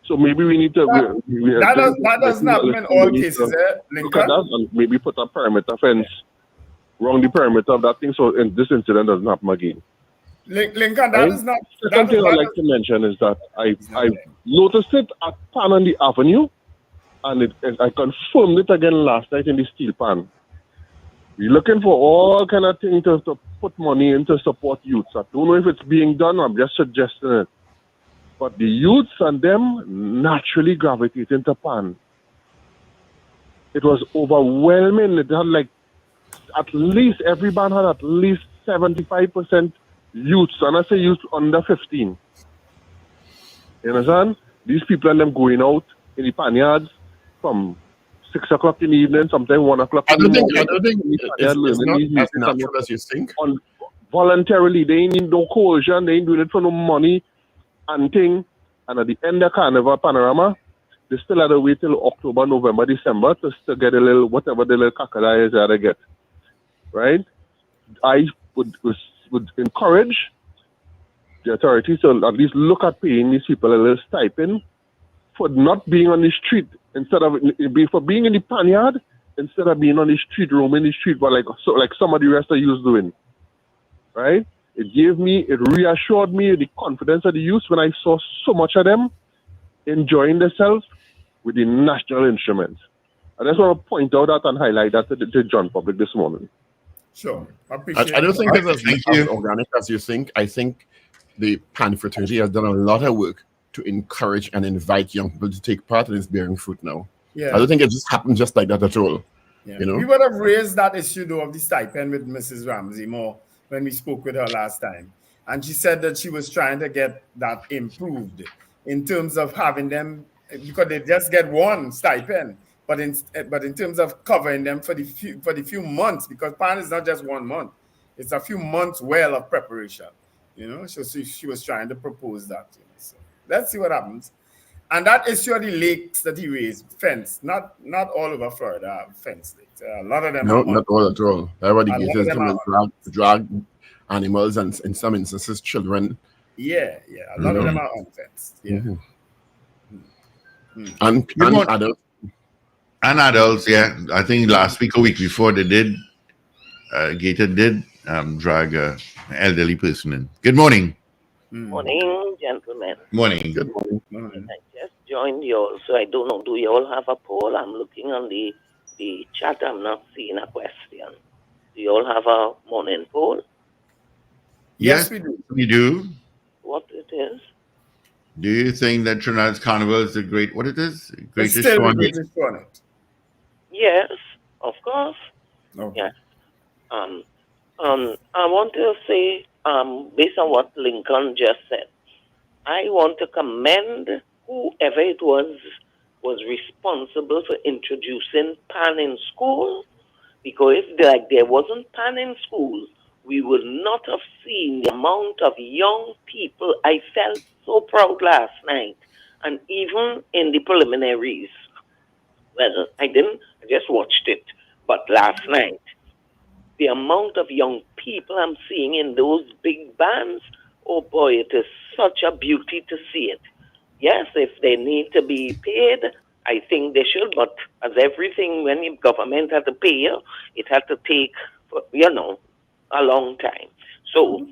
So maybe we need to. That doesn't happen in all cases, Look at that and maybe put a perimeter fence around the perimeter of that thing, so this incident doesn't happen again. Lincoln, that is not. The second thing I'd like to mention is that I noticed it at Pan on the Avenue. And I confirmed it again last night in the steel pan. We're looking for all kind of things to put money in to support youths. I don't know if it's being done. I'm just suggesting it. But the youths and them naturally gravitate into pan. It was overwhelming. It had at least every band had at least 75% youths. And I say youths under 15. You understand? These people and them going out in the pan yards from 6 o'clock in the evening, sometimes 1 o'clock in the morning. I don't think it's not as natural as you think. Voluntarily, they ain't need no coercion, they ain't doing it for no money and thing. And at the end of Carnival Panorama, they still had to wait till October, November, December to still get a little, whatever the little kakada is that they get. Right? I would encourage the authorities to at least look at paying these people a little stipend for not being on the street for being in the pan yard instead of being on the street, roaming the street, but like some of the rest of you doing, right? It reassured me the confidence of the youth when I saw so much of them enjoying themselves with the national instruments. I just want to point out that and highlight that to the John public this morning. Sure. I don't think it's as organic as you think. I think the Pan fraternity has done a lot of work to encourage and invite young people to take part, and it's bearing fruit now. Yeah. I don't think it just happened just like that at all. Yeah. You know, we would have raised that issue though of the stipend with Mrs. Ramsey more when we spoke with her last time, and she said that she was trying to get that improved in terms of having them, because they just get one stipend, but in terms of covering them for the few months, because PAN is not just 1 month, it's a few months well of preparation. You know, so she was trying to propose that. You know, so let's see what happens. And that issue of the lakes that he raised, fenced, not all over Florida are fenced lakes. A lot of them no, are not all at all. Everybody gets are drag animals and in some instances children. Yeah. A lot of them are unfenced. Yeah. Mm-hmm. And adults. And adults, yeah. I think last week or week before they did, Gator did drag an elderly person in. Good morning. Morning, gentlemen. Morning. Good morning. I just joined you all, so I don't know. Do you all have a poll? I'm looking on the chat. I'm not seeing a question. Do you all have a morning poll? Yes, we do. We do. What it is? Do you think that Trinidad's Carnival is the greatest It's still show the on greatest show on it. Yes, of course. Okay. Yeah. I want to say, based on what Lincoln just said, I want to commend whoever it was responsible for introducing PAN in school, because if there wasn't PAN in school, we would not have seen the amount of young people. I felt so proud last night, and even in the preliminaries. Well, I didn't, I just watched it, but last night, the amount of young people I'm seeing in those big bands, oh boy, it is such a beauty to see it. Yes, if they need to be paid, I think they should, but as everything, when the government had to pay you, it had to take, a long time. So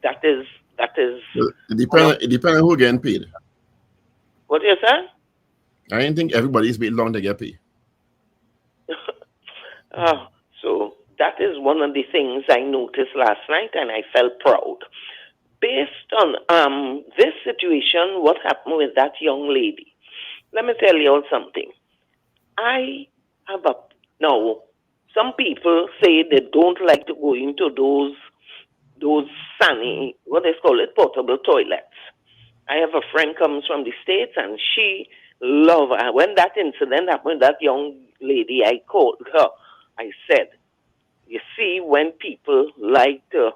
that is. It depends on who getting paid. What you say? I didn't think everybody's waiting long to get paid. So that is one of the things I noticed last night, and I felt proud. Based on this situation, what happened with that young lady? Let me tell you all something. Some people say they don't like to go into those sunny, what they call it, portable toilets. I have a friend comes from the States, and she loved, when that incident happened with that young lady, I called her. I said, you see, when people like to,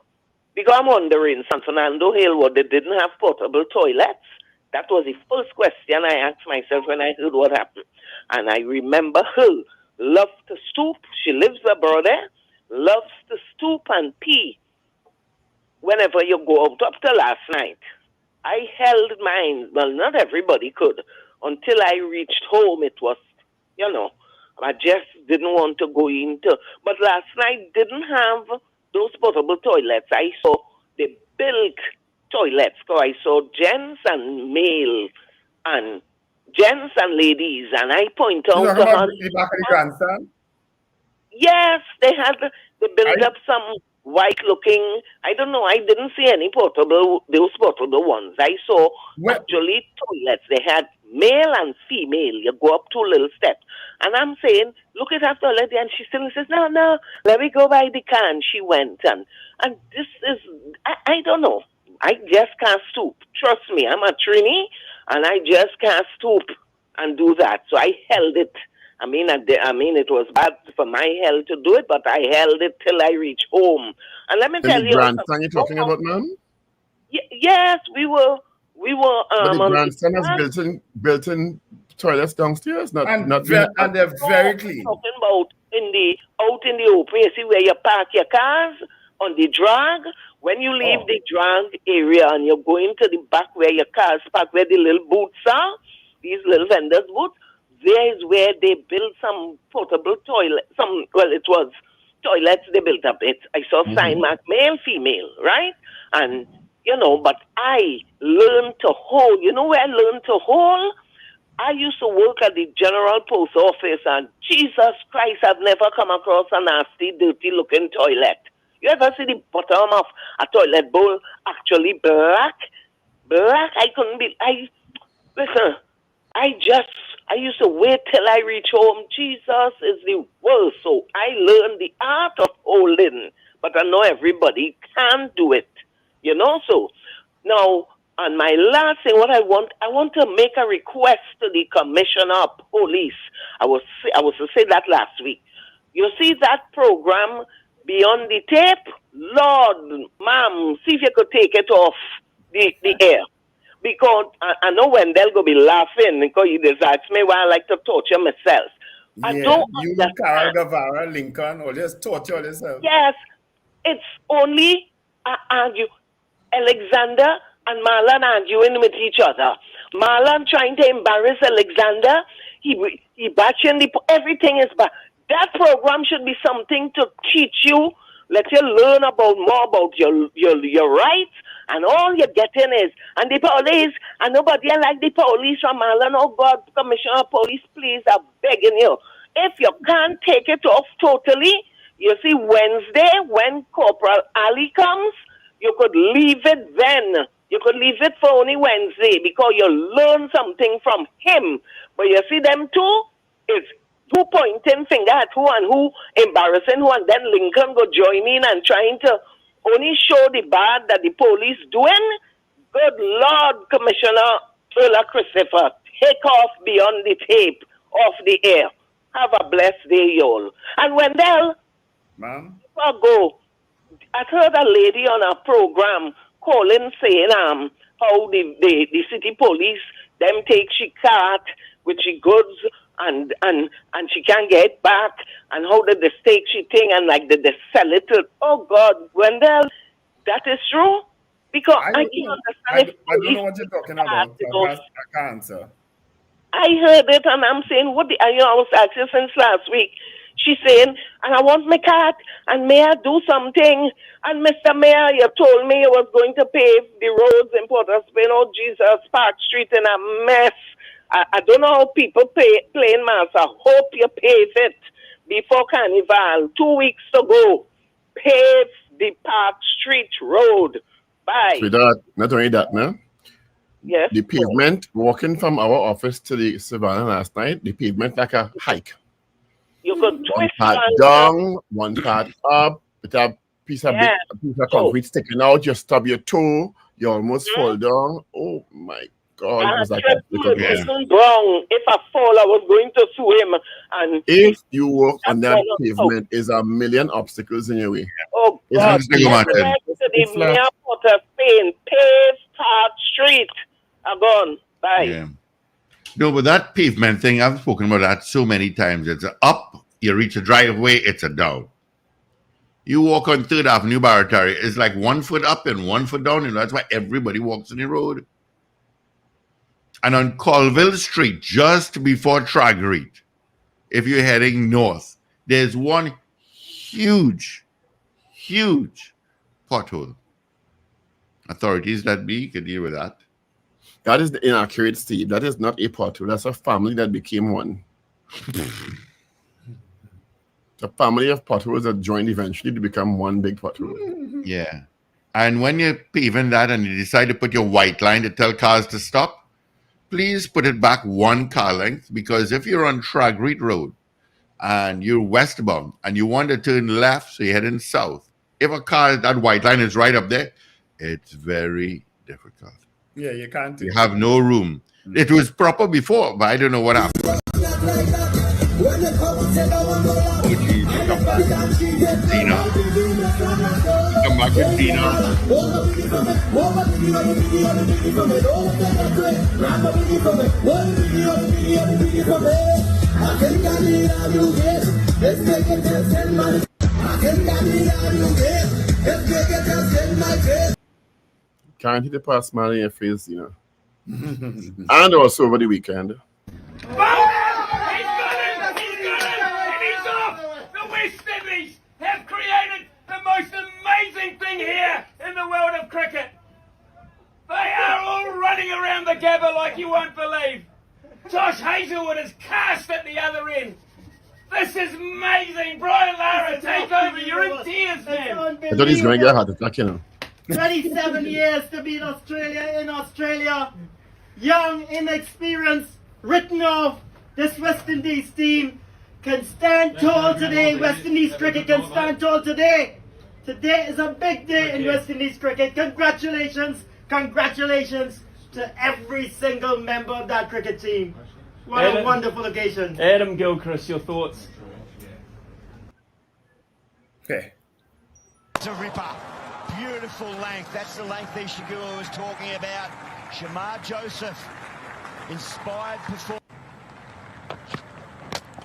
because I'm wondering, San Fernando Hill, what they didn't have portable toilets? That was the first question I asked myself when I heard what happened. And I remember her loves to stoop. She lives abroad there, loves to stoop and pee whenever you go out. Up to last night, I held mine. Well, not everybody could. Until I reached home, it was, I just didn't want to go into. But last night didn't have those portable toilets. I saw the built toilets. So I saw gents and male, and gents and ladies. And I point out to her. The back of the grandstand? Yes, they built up some white-looking, I don't know, I didn't see any those portable ones. I saw actually toilets. They had male and female. You go up 2 little steps. And I'm saying, look at that toilet. And she still says, no, let me go by the can. She went. And this is, I don't know. I just can't stoop. Trust me, I'm a Trini, and I just can't stoop and do that. So I held it. I mean, it was bad for my health to do it, but I held it till I reached home. And let me tell you, grandstand you're talking about, ma'am? Yes, we were. But the grandstand has built-in toilets downstairs, and they're very clean. Talking about out in the open, you see where you park your cars on the drag. When you leave the drag area and you're going to the back where your cars park, where the little booths are, these little vendors' booths. There is where they built some portable toilet. It was toilets they built up. I saw sign mark male, female, right? And but I learned to hold. You know where I learned to hold? I used to work at the General Post Office, and Jesus Christ, I've never come across a nasty, dirty-looking toilet. You ever see the bottom of a toilet bowl actually black? black. I couldn't be. Listen. I used to wait till I reach home. Jesus is the worst. So I learned the art of holding, but I know everybody can do it. You know, so now, and my last thing, what I want to make a request to the Commissioner of Police. I was to say that last week. You see that program Beyond the Tape? Lord, ma'am, see if you could take it off the air. Because I know Wendell go be laughing because he just asked me why I like to torture myself. Yeah, I don't you, understand. Carl Guevara, Lincoln, or just torture yourself. Yes, it's only argue. Alexander and Marlon arguing with each other. Marlon trying to embarrass Alexander. He batching everything is bad. That program should be something to teach you. Let you learn more about your rights. And all you're getting is, and the police, and nobody like the police from Marlon. Oh God, Commissioner of Police, please, I'm begging you. If you can't take it off totally, you see, Wednesday, when Corporal Ali comes, you could leave it then. You could leave it for only Wednesday because you learn something from him. But you see, them two, it's who pointing finger at who and who embarrassing who, and then Lincoln go join in and trying to only show the bad that the police doing. Good Lord, Commissioner Ulla Christopher, take off Beyond the Tape off the air. Have a blessed day, y'all. And Wendell, ma'am, before I go, I heard a lady on a program calling saying how the city police them take she cart with she goods and she can't get back, and how did they take she thing and like did they sell it to, oh God, Wendell, that is true? Because I can't understand. I don't know what you're talking about. I can't answer. I heard it and I'm saying, I was asking since last week. She's saying, and I want my cat, and may I do something? And Mr. Mayor, you told me you was going to pave the roads in Port of Spain. Oh, Jesus, Park Street in a mess. I don't know how people playing mass. I hope you pave it before Carnival. 2 weeks to go. Pave the Park Street Road. Bye. Sweetheart, not only that, man. Yes. The pavement, walking from our office to the Savannah last night, the pavement like a hike. You could one twist part down, one part up, with a piece of concrete sticking out, you stub your toe, you almost fall down. Oh my God. It was like wrong. If I fall, I was going to sue him. And if you walk on that pavement, is a million obstacles in your way. Oh God, to the Mayor Port of Spain, pave Park Street. I'm gone. Bye. Yeah. No, but that pavement thing, I've spoken about that so many times. It's a up, you reach a driveway, it's a down. You walk on 3rd Avenue, Barataria, it's like 1 foot up and 1 foot down, and that's why everybody walks on the road. And on Colville Street, just before Tragreet, if you're heading north, there's one huge pothole. Authorities that could deal with that. That is the inaccurate, Steve. That is not a pothole. That's a family that became one. A family of potholes that joined eventually to become one big pothole. Yeah. And when you're paving that and you decide to put your white line to tell cars to stop, please put it back 1 car length, because if you're on Tragreet Road and you're westbound and you want to turn left, so you're heading south, if a car, that white line is right up there, it's very difficult. Yeah, you can't. You have no room. It was proper before, but I don't know what happened. Tina. Come back with Tina. Can't hit the past man in your face, you know. And also over the weekend. He's got it! And he's off! The West Indies have created the most amazing thing here in the world of cricket. They are all running around the Gabba like you won't believe. Josh Hazelwood is cast at the other end. This is amazing. Brian Lara, take over. You're in tears, man. I thought he's going to get a heart attack, you know. 27 years to be in Australia. Young, inexperienced, written off. This West Indies team can stand tall today. West Indies cricket can stand tall today. Today is a big day in West Indies cricket. Congratulations to every single member of that cricket team. What a wonderful occasion. Adam Gilchrist, your thoughts? Okay. It's a ripper. Beautiful length. That's the length Ishiguro was talking about. Shamar Joseph, inspired performance.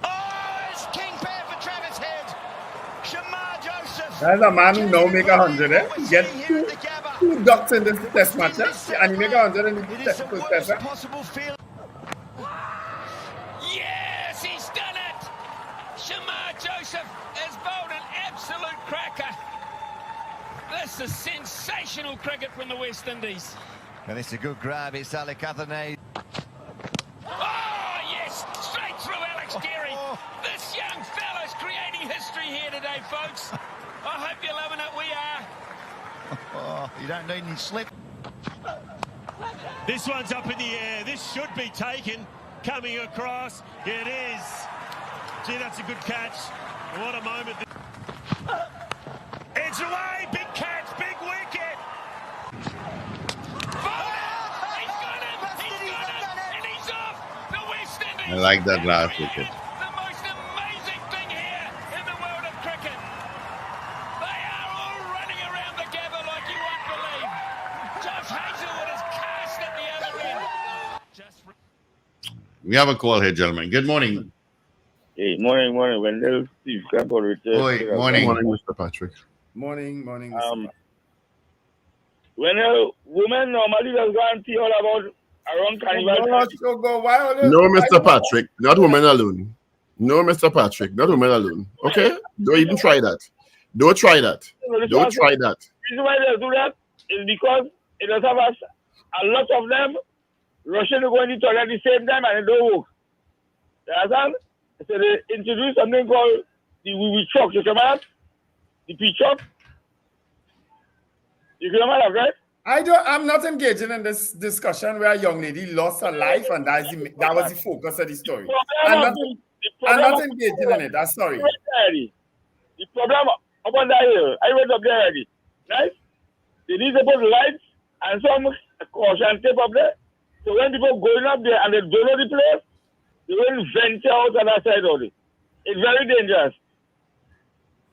Oh, it's King Bear for Travis Head. Shamar Joseph. That's a man who now make 100, eh? He get two ducks in this test match, eh? And he make 100 in the first test, eh? Yes, he's done it! Shamar Joseph has bowled an absolute cracker. This is sensational cricket from the West Indies. And it's a good grab. It's Ali Kathane. Oh, yes! Straight through Alex Geary. This young fella's creating history here today, folks. I hope you're loving it. We are. Oh, you don't need any slip. This one's up in the air. This should be taken. Coming across. It is. Gee, that's a good catch. What a moment. It's away. Big catch. Big wicket. I like that last wicket. The most amazing thing here in the world of cricket. They are all running around the Gabba like you won't believe. Josh Hazelwood is cast at the other end. We have a call here, gentlemen. Good morning. Hey, morning, Wendell. Steve, morning. Morning, Mr. Patrick. Morning. Wendell, women normally does go and see all about around Carnival. No, Mr. Patrick, not women alone. No, Mr. Patrick, not women alone. Okay? Don't even try that. Don't try that. Don't try that. The reason why they do that is because it does have a lot of them rushing to go in the toilet at the same time and it don't work. You understand? So they introduce something called the wee chalk. You come out? The pea chalk. You come out, right? I'm not engaging in this discussion where a young lady lost her life and that was the focus of the story. I'm not engaging in it. I'm sorry. The problem up on that hill, I went up there already. Right? They need to put lights and some caution tape up there. So when people going up there and they don't know the place, they will venture out on that side of it. It's very dangerous.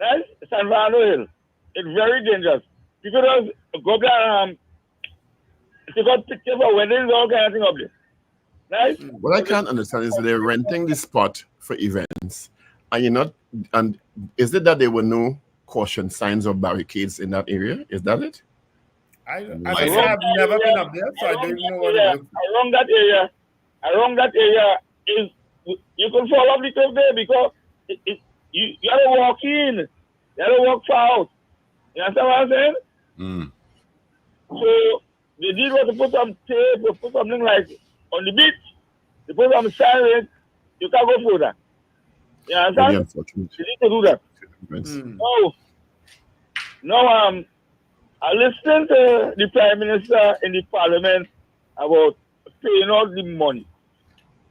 Right? San Fernando Hill. It's very dangerous. People just go there they got pictures of weddings, all kind of thing up there. Right? What I can't understand is they're renting the spot for events. And is it that there were no caution signs or barricades in that area? Is that it? I've never been up there, so I don't know what it looks like. Around that area is you can fall off the cliff there because you gotta walk in, you gotta walk far out. You understand what I'm saying? So they did was to put some tape or put something like on the beach. They put some sign, you can't go further. You understand? They need to do that. Now, I listened to the Prime Minister in the Parliament about paying out the money.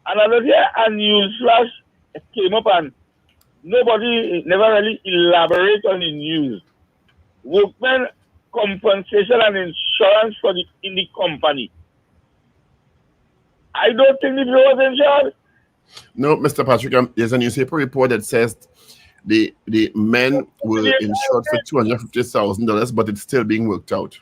And I was here a news flash came up and nobody never really elaborate on the news. Workmen compensation and insurance in the company. I don't think the people was insured. No, Mr. Patrick, there's a newspaper report that says the men were insured for $250,000, but it's still being worked out.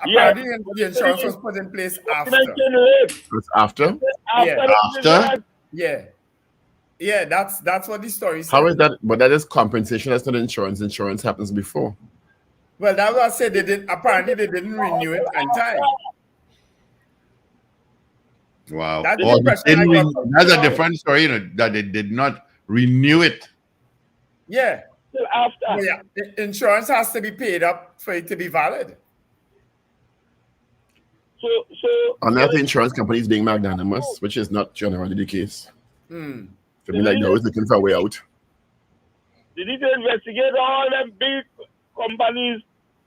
Apparently, the insurance was put in place after. It's after? After? Yeah, that's what the story says. How is that? But that is compensation. That's not insurance. Insurance happens before. Well, that's what I said. Apparently, they didn't renew it on time. Wow. That's a different story, that they did not renew it. Yeah. Till after. Yeah. The insurance has to be paid up for it to be valid. Unless the insurance company is being magnanimous, which is not generally the case. I mean, like they're always looking for a way out. They need to investigate all them big companies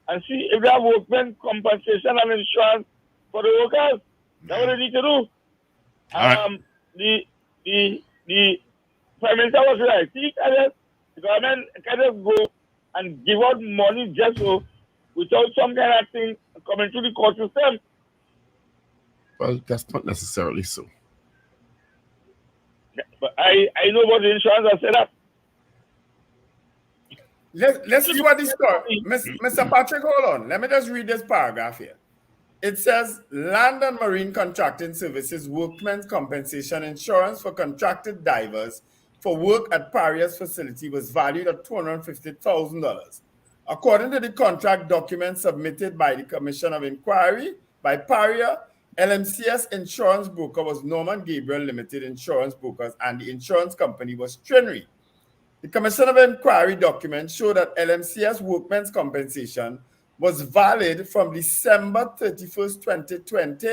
and see if they have workmen compensation and insurance for the workers. That's what they need to do. The Prime Minister was right. The government can just go and give out money just so without some kind of thing coming through the court system. Well, that's not necessarily so. But I know about the insurance I set up. Let's see what this story. Mr. Patrick, hold on. Let me just read this paragraph here. It says, Land and Marine Contracting Services Workmen's Compensation Insurance for contracted divers for work at Paria's facility was valued at $250,000. According to the contract document submitted by the Commission of Inquiry by Paria, LMCS insurance broker was Norman Gabriel Limited Insurance Brokers, and the insurance company was Trinidad. The Commission of Inquiry document showed that LMCS workmen's compensation was valid from December 31st, 2020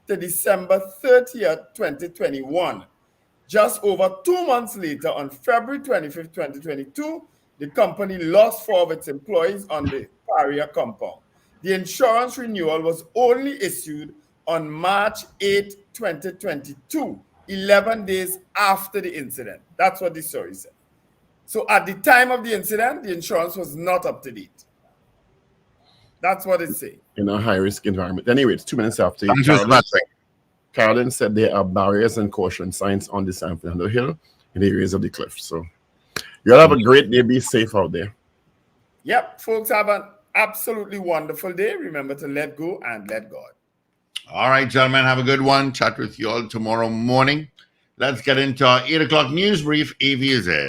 to December 30th, 2021. Just over 2 months later, on February 25th, 2022, the company lost 4 of its employees on the Paria compound. The insurance renewal was only issued on March 8, 2022, 11 days after the incident. That's what the story said. So at the time of the incident, the insurance was not up to date. That's what it says. In a high-risk environment. Anyway, it's 2 minutes after. Carolyn said there are barriers and caution signs on the San Fernando Hill in the areas of the cliff. So you all have a great day. Be safe out there. Yep, folks, have an absolutely wonderful day. Remember to let go and let God. All right, gentlemen, have a good one. Chat with you all tomorrow morning. Let's get into our 8 o'clock news brief. AV is there.